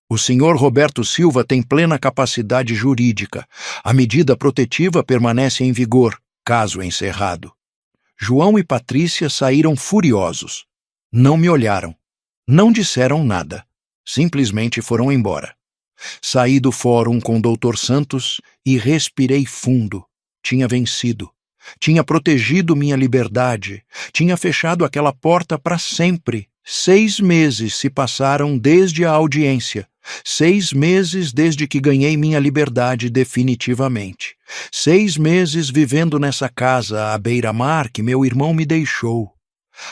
O senhor Roberto Silva tem plena capacidade jurídica. A medida protetiva permanece em vigor, caso encerrado. João e Patrícia saíram furiosos. Não me olharam. Não disseram nada. Simplesmente foram embora. Saí do fórum com o Dr. Santos e respirei fundo. Tinha vencido. Tinha protegido minha liberdade. Tinha fechado aquela porta para sempre. 6 meses se passaram desde a audiência. 6 meses desde que ganhei minha liberdade definitivamente. 6 meses vivendo nessa casa à beira-mar que meu irmão me deixou.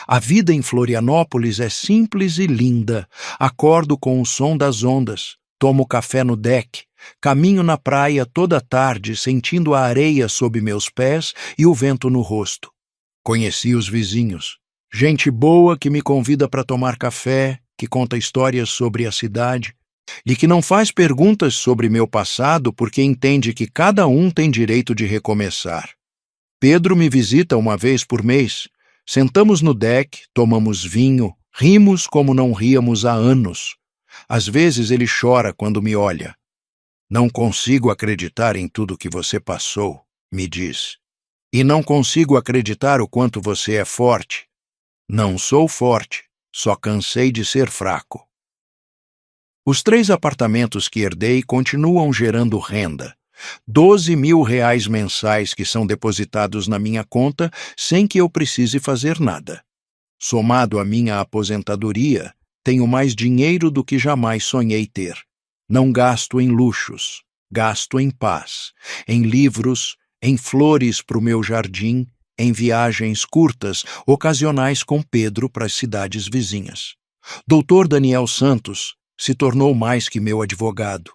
A vida em Florianópolis é simples e linda. Acordo com o som das ondas. Tomo café no deck, caminho na praia toda tarde, sentindo a areia sob meus pés e o vento no rosto. Conheci os vizinhos. Gente boa que me convida para tomar café, que conta histórias sobre a cidade, e que não faz perguntas sobre meu passado porque entende que cada um tem direito de recomeçar. Pedro me visita uma vez por mês. Sentamos no deck, tomamos vinho, rimos como não ríamos há anos. Às vezes ele chora quando me olha. Não consigo acreditar em tudo que você passou, me diz. E não consigo acreditar o quanto você é forte. Não sou forte, só cansei de ser fraco. Os 3 apartamentos que herdei continuam gerando renda. 12 mil reais mensais que são depositados na minha conta sem que eu precise fazer nada. Somado à minha aposentadoria, tenho mais dinheiro do que jamais sonhei ter. Não gasto em luxos. gasto em paz, em livros, em flores para o meu jardim, em viagens curtas, ocasionais com Pedro para as cidades vizinhas. Doutor Daniel Santos se tornou mais que meu advogado.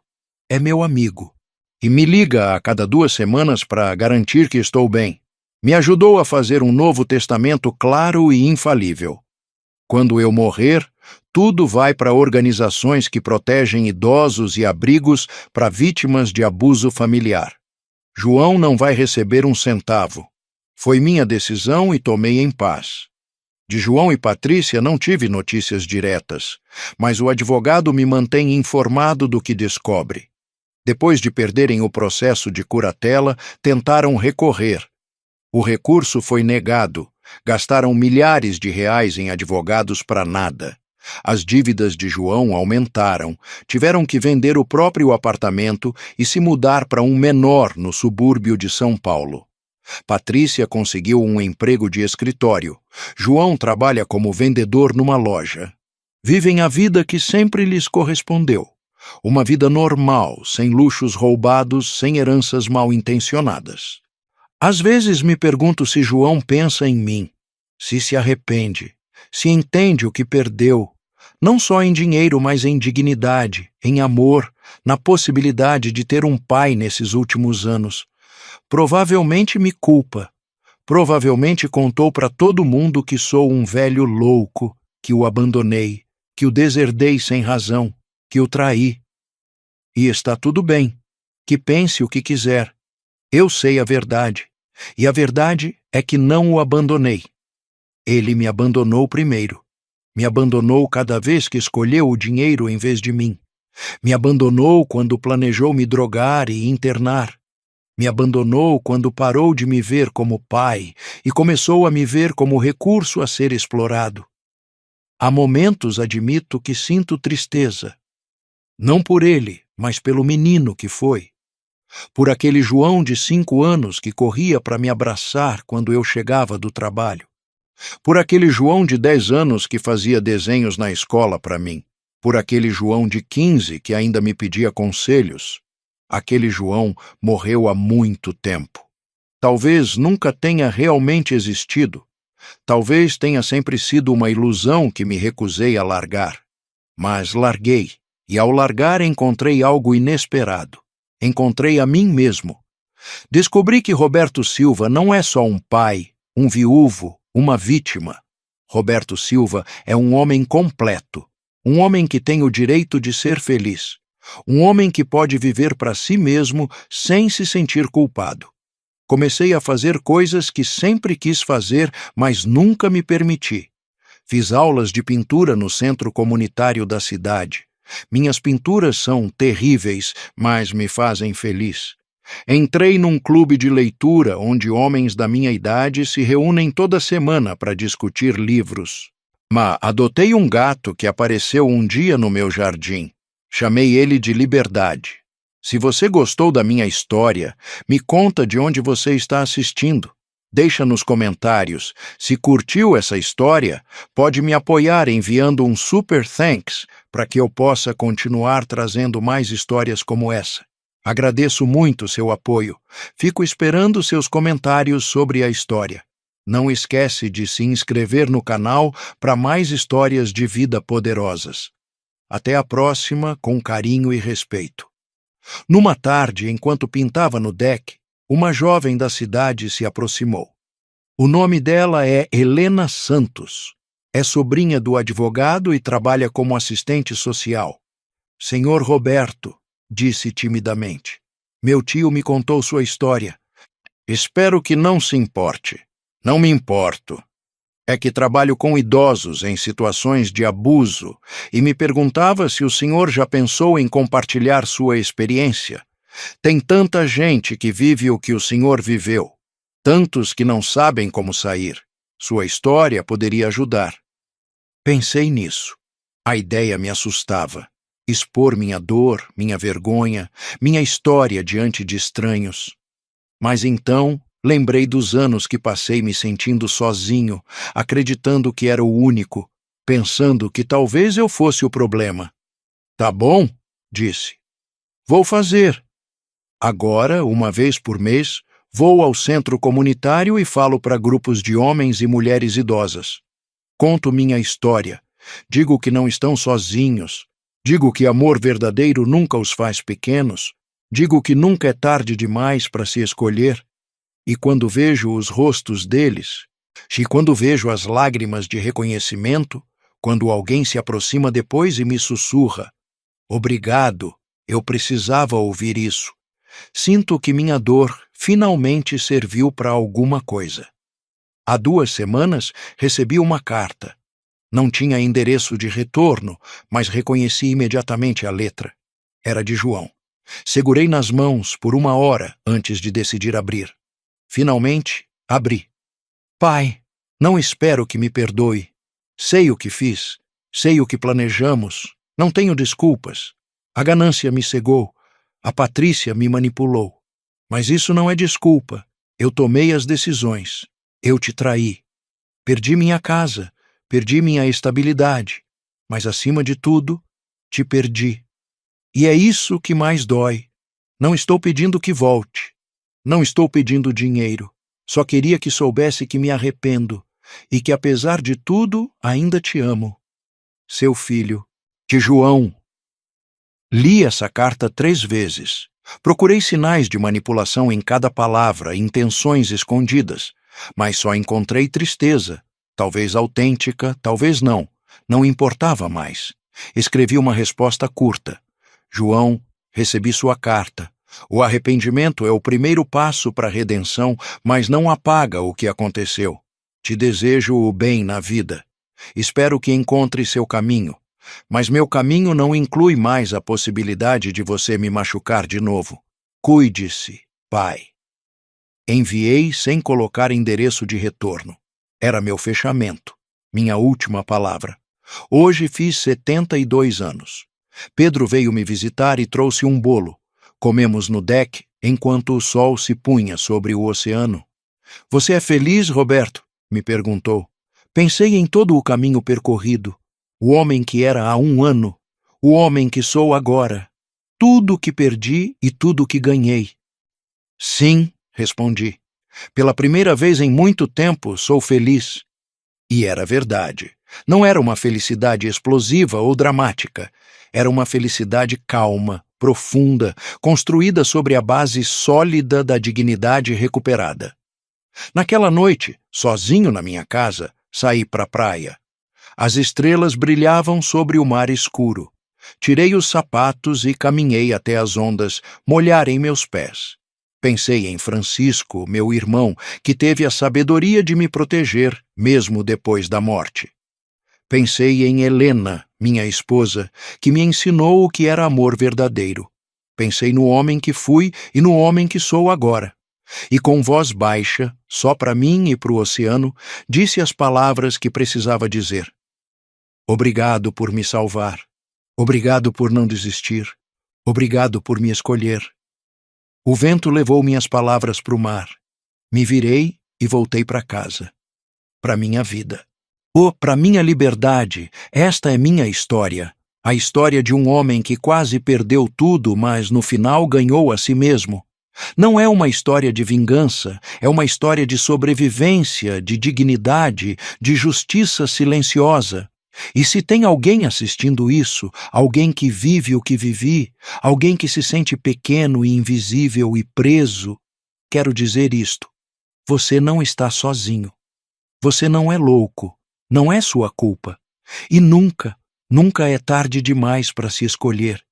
É meu amigo e me liga a cada 2 semanas para garantir que estou bem. Me ajudou a fazer um Novo Testamento claro e infalível. Quando eu morrer, tudo vai para organizações que protegem idosos e abrigos para vítimas de abuso familiar. João não vai receber um centavo. Foi minha decisão e tomei em paz. De João e Patrícia não tive notícias diretas, mas o advogado me mantém informado do que descobre. Depois de perderem o processo de curatela, tentaram recorrer. O recurso foi negado. Gastaram milhares de reais em advogados para nada. As dívidas de João aumentaram. Tiveram que vender o próprio apartamento e se mudar para um menor no subúrbio de São Paulo. Patrícia conseguiu um emprego de escritório. João trabalha como vendedor numa loja. Vivem a vida que sempre lhes correspondeu. Uma vida normal, sem luxos roubados, sem heranças mal-intencionadas. Às vezes me pergunto se João pensa em mim, se arrepende, se entende o que perdeu, não só em dinheiro, mas em dignidade, em amor, na possibilidade de ter um pai nesses últimos anos. Provavelmente me culpa. Provavelmente contou para todo mundo que sou um velho louco, que o abandonei, que o deserdei sem razão, que o traí. E está tudo bem. Que pense o que quiser. Eu sei a verdade. E a verdade é que não o abandonei. Ele me abandonou primeiro. Me abandonou cada vez que escolheu o dinheiro em vez de mim. Me abandonou quando planejou me drogar e internar. Me abandonou quando parou de me ver como pai e começou a me ver como recurso a ser explorado. Há momentos, admito, que sinto tristeza. Não por ele, mas pelo menino que foi. Por aquele João de 5 anos que corria para me abraçar quando eu chegava do trabalho. Por aquele João de 10 anos que fazia desenhos na escola para mim. Por aquele João de 15 que ainda me pedia conselhos. Aquele João morreu há muito tempo. Talvez nunca tenha realmente existido. Talvez tenha sempre sido uma ilusão que me recusei a largar. Mas larguei, e ao largar encontrei algo inesperado. Encontrei a mim mesmo. Descobri que Roberto Silva não é só um pai, um viúvo, uma vítima. Roberto Silva é um homem completo, um homem que tem o direito de ser feliz, um homem que pode viver para si mesmo sem se sentir culpado. Comecei a fazer coisas que sempre quis fazer, mas nunca me permiti. Fiz aulas de pintura no centro comunitário da cidade. Minhas pinturas são terríveis, mas me fazem feliz. Entrei num clube de leitura onde homens da minha idade se reúnem toda semana para discutir livros. Mas adotei um gato que apareceu um dia no meu jardim. Chamei ele de Liberdade. Se você gostou da minha história, me conta de onde você está assistindo. Deixa nos comentários. Se curtiu essa história, pode me apoiar enviando um super thanks para que eu possa continuar trazendo mais histórias como essa. Agradeço muito seu apoio. Fico esperando seus comentários sobre a história. Não esquece de se inscrever no canal para mais histórias de vida poderosas. Até a próxima, com carinho e respeito. Numa tarde, enquanto pintava no deck, uma jovem da cidade se aproximou. O nome dela é Helena Santos. É sobrinha do advogado e trabalha como assistente social. Senhor Roberto, disse timidamente, meu tio me contou sua história. Espero que não se importe. Não me importo. É que trabalho com idosos em situações de abuso e me perguntava se o senhor já pensou em compartilhar sua experiência. Tem tanta gente que vive o que o senhor viveu, tantos que não sabem como sair. Sua história poderia ajudar. Pensei nisso. A ideia me assustava. Expor minha dor, minha vergonha, minha história diante de estranhos. Mas então lembrei dos anos que passei me sentindo sozinho, acreditando que era o único, pensando que talvez eu fosse o problema. Tá bom, disse. Vou fazer. Agora, uma vez por mês, vou ao centro comunitário e falo para grupos de homens e mulheres idosas. Conto minha história. Digo que não estão sozinhos. Digo que amor verdadeiro nunca os faz pequenos. Digo que nunca é tarde demais para se escolher. E quando vejo os rostos deles, e quando vejo as lágrimas de reconhecimento, quando alguém se aproxima depois e me sussurra: "Obrigado, eu precisava ouvir isso", sinto que minha dor finalmente serviu para alguma coisa. Há 2 semanas recebi uma carta. Não tinha endereço de retorno, mas reconheci imediatamente a letra. Era de João. Segurei nas mãos por 1 hora antes de decidir abrir. Finalmente, abri. Pai, não espero que me perdoe. Sei o que fiz, sei o que planejamos, não tenho desculpas. A ganância me cegou, a Patrícia me manipulou. Mas isso não é desculpa. Eu tomei as decisões. Eu te traí. Perdi minha casa, perdi minha estabilidade, mas acima de tudo, te perdi. E é isso que mais dói. Não estou pedindo que volte. Não estou pedindo dinheiro. Só queria que soubesse que me arrependo e que, apesar de tudo, ainda te amo. Seu filho, de João. Li essa carta 3 vezes. Procurei sinais de manipulação em cada palavra, intenções escondidas, mas só encontrei tristeza, talvez autêntica, talvez não. Não importava mais. Escrevi uma resposta curta. João, recebi sua carta. O arrependimento é o primeiro passo para a redenção, mas não apaga o que aconteceu. Te desejo o bem na vida. Espero que encontre seu caminho. Mas meu caminho não inclui mais a possibilidade de você me machucar de novo. Cuide-se, pai. Enviei sem colocar endereço de retorno. Era meu fechamento, minha última palavra. Hoje fiz 72 anos. Pedro veio me visitar e trouxe um bolo. Comemos no deck enquanto o sol se punha sobre o oceano. Você é feliz, Roberto? Me perguntou. Pensei em todo o caminho percorrido. O homem que era há 1 ano, o homem que sou agora, tudo que perdi e tudo que ganhei. Sim, respondi. Pela primeira vez em muito tempo sou feliz. E era verdade. Não era uma felicidade explosiva ou dramática. Era uma felicidade calma, profunda, construída sobre a base sólida da dignidade recuperada. Naquela noite, sozinho na minha casa, saí para a praia. As estrelas brilhavam sobre o mar escuro. Tirei os sapatos e caminhei até as ondas molharem meus pés. Pensei em Francisco, meu irmão, que teve a sabedoria de me proteger, mesmo depois da morte. Pensei em Helena, minha esposa, que me ensinou o que era amor verdadeiro. Pensei no homem que fui e no homem que sou agora. E com voz baixa, só para mim e para o oceano, disse as palavras que precisava dizer. Obrigado por me salvar. Obrigado por não desistir. Obrigado por me escolher. O vento levou minhas palavras para o mar. Me virei e voltei para casa. Para minha vida. Para minha liberdade. Esta é minha história. A história de um homem que quase perdeu tudo, mas no final ganhou a si mesmo. Não é uma história de vingança, é uma história de sobrevivência, de dignidade, de justiça silenciosa. E se tem alguém assistindo isso, alguém que vive o que vivi, alguém que se sente pequeno e invisível e preso, quero dizer isto: você não está sozinho. Você não é louco, não é sua culpa. E nunca, nunca é tarde demais para se escolher.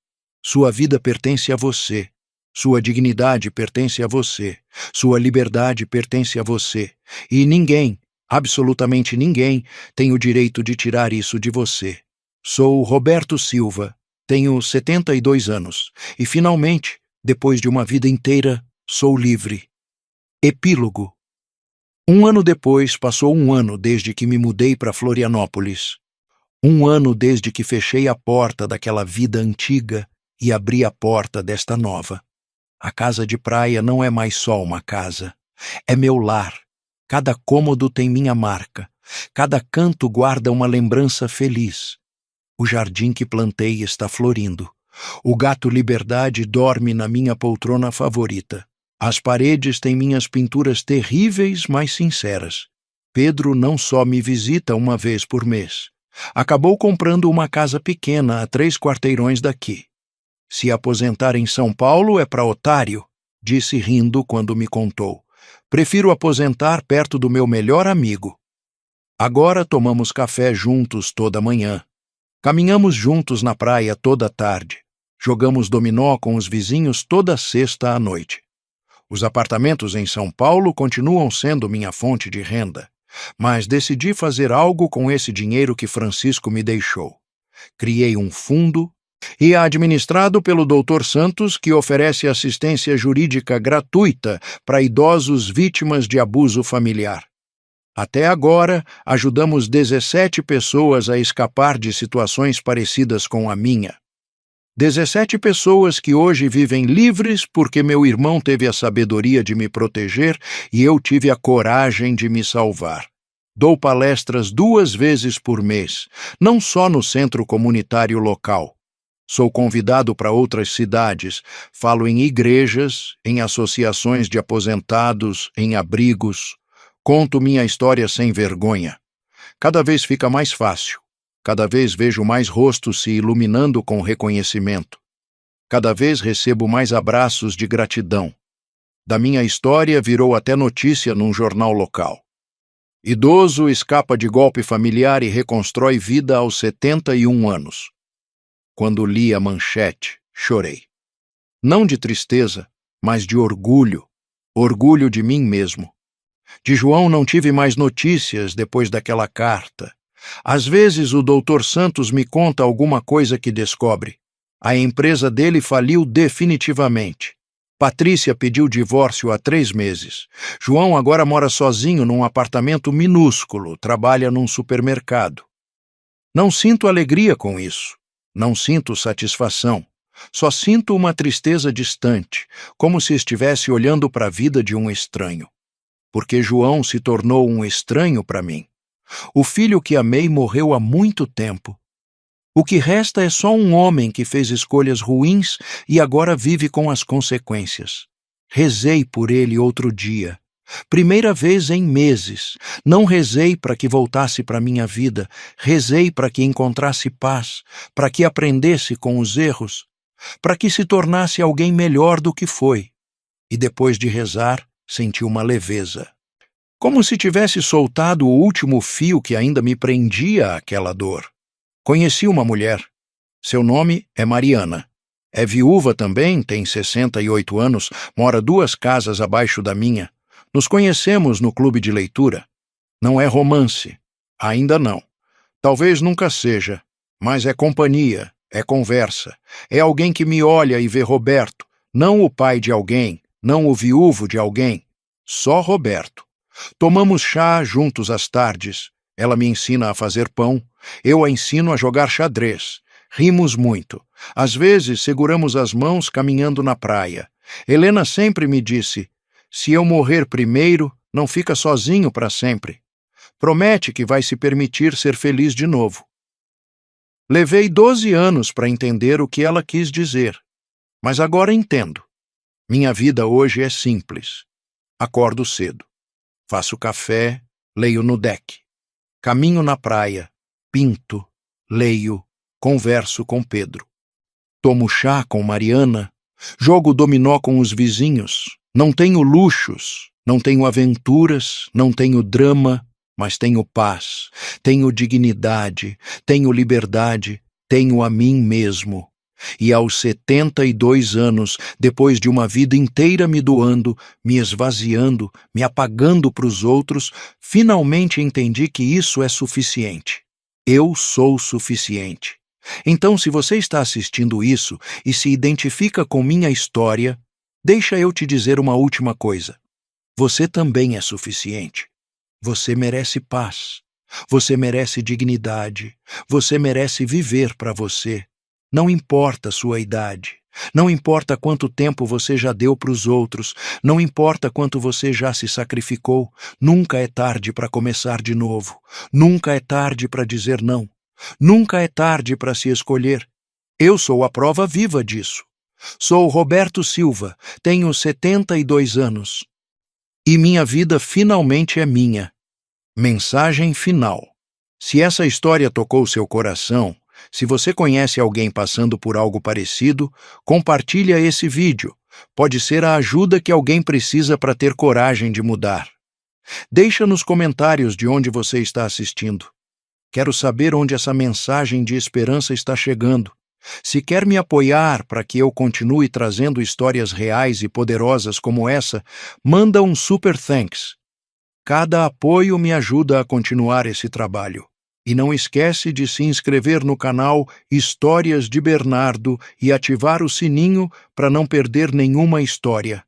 Sua vida pertence a você. Sua dignidade pertence a você. Sua liberdade pertence a você. E ninguém, absolutamente ninguém, tem o direito de tirar isso de você. Sou Roberto Silva, tenho 72 anos e, finalmente, depois de uma vida inteira, sou livre. Epílogo. 1 ano depois, passou 1 ano desde que me mudei para Florianópolis. 1 ano desde que fechei a porta daquela vida antiga e abri a porta desta nova. A casa de praia não é mais só uma casa. É meu lar. Cada cômodo tem minha marca. Cada canto guarda uma lembrança feliz. O jardim que plantei está florindo. O gato Liberdade dorme na minha poltrona favorita. As paredes têm minhas pinturas terríveis, mas sinceras. Pedro não só me visita uma vez por mês. Acabou comprando uma casa pequena a 3 quarteirões daqui. Se aposentar em São Paulo é para otário, disse rindo quando me contou. Prefiro aposentar perto do meu melhor amigo. Agora tomamos café juntos toda manhã. Caminhamos juntos na praia toda tarde. Jogamos dominó com os vizinhos toda sexta à noite. Os apartamentos em São Paulo continuam sendo minha fonte de renda, mas decidi fazer algo com esse dinheiro que Francisco me deixou. Criei um fundo e é administrado pelo Dr. Santos, que oferece assistência jurídica gratuita para idosos vítimas de abuso familiar. Até agora, ajudamos 17 pessoas a escapar de situações parecidas com a minha. 17 pessoas que hoje vivem livres porque meu irmão teve a sabedoria de me proteger e eu tive a coragem de me salvar. Dou palestras 2 vezes por mês, não só no centro comunitário local. Sou convidado para outras cidades, falo em igrejas, em associações de aposentados, em abrigos. Conto minha história sem vergonha. Cada vez fica mais fácil. Cada vez vejo mais rostos se iluminando com reconhecimento. Cada vez recebo mais abraços de gratidão. Da minha história virou até notícia num jornal local. Idoso escapa de golpe familiar e reconstrói vida aos 71 anos. Quando li a manchete, chorei. Não de tristeza, mas de orgulho. Orgulho de mim mesmo. De João não tive mais notícias depois daquela carta. Às vezes o Dr. Santos me conta alguma coisa que descobre. A empresa dele faliu definitivamente. Patrícia pediu divórcio há 3 meses. João agora mora sozinho num apartamento minúsculo, trabalha num supermercado. Não sinto alegria com isso. Não sinto satisfação. Só sinto uma tristeza distante, como se estivesse olhando para a vida de um estranho. Porque João se tornou um estranho para mim. O filho que amei morreu há muito tempo. O que resta é só um homem que fez escolhas ruins e agora vive com as consequências. Rezei por ele outro dia. Primeira vez em meses. Não rezei para que voltasse para minha vida. Rezei para que encontrasse paz, para que aprendesse com os erros, para que se tornasse alguém melhor do que foi. E depois de rezar, senti uma leveza. Como se tivesse soltado o último fio que ainda me prendia àquela dor. Conheci uma mulher. Seu nome é Mariana. É viúva também, tem 68 anos, mora 2 casas abaixo da minha. Nos conhecemos no clube de leitura. Não é romance. Ainda não. Talvez nunca seja. Mas é companhia, é conversa. É alguém que me olha e vê Roberto. Não o pai de alguém, não o viúvo de alguém. Só Roberto. Tomamos chá juntos às tardes. Ela me ensina a fazer pão. Eu a ensino a jogar xadrez. Rimos muito. Às vezes seguramos as mãos caminhando na praia. Helena sempre me disse: se eu morrer primeiro, não fica sozinho para sempre. Promete que vai se permitir ser feliz de novo. Levei 12 anos para entender o que ela quis dizer. Mas agora entendo. Minha vida hoje é simples. Acordo cedo. Faço café, leio no deck. Caminho na praia, pinto, leio, converso com Pedro. Tomo chá com Mariana, jogo dominó com os vizinhos. Não tenho luxos, não tenho aventuras, não tenho drama, mas tenho paz, tenho dignidade, tenho liberdade, tenho a mim mesmo. E aos 72 anos, depois de uma vida inteira me doando, me esvaziando, me apagando para os outros, finalmente entendi que isso é suficiente. Eu sou suficiente. Então, se você está assistindo isso e se identifica com minha história, deixa eu te dizer uma última coisa. Você também é suficiente. Você merece paz. Você merece dignidade. Você merece viver para você. Não importa a sua idade, não importa quanto tempo você já deu para os outros, não importa quanto você já se sacrificou, nunca é tarde para começar de novo, nunca é tarde para dizer não, nunca é tarde para se escolher. Eu sou a prova viva disso. Sou Roberto Silva, tenho 72 anos. E minha vida finalmente é minha. Mensagem final. Se essa história tocou seu coração, se você conhece alguém passando por algo parecido, compartilha esse vídeo. Pode ser a ajuda que alguém precisa para ter coragem de mudar. Deixa nos comentários de onde você está assistindo. Quero saber onde essa mensagem de esperança está chegando. Se quer me apoiar para que eu continue trazendo histórias reais e poderosas como essa, manda um super thanks. Cada apoio me ajuda a continuar esse trabalho. E não esquece de se inscrever no canal Histórias de Bernardo e ativar o sininho para não perder nenhuma história.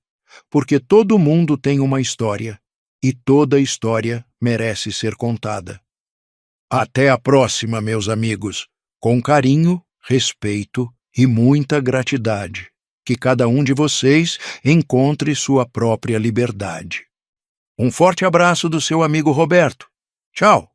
Porque todo mundo tem uma história, e toda história merece ser contada. Até a próxima, meus amigos. Com carinho, respeito e muita gratidão. Que cada um de vocês encontre sua própria liberdade. Um forte abraço do seu amigo Roberto. Tchau!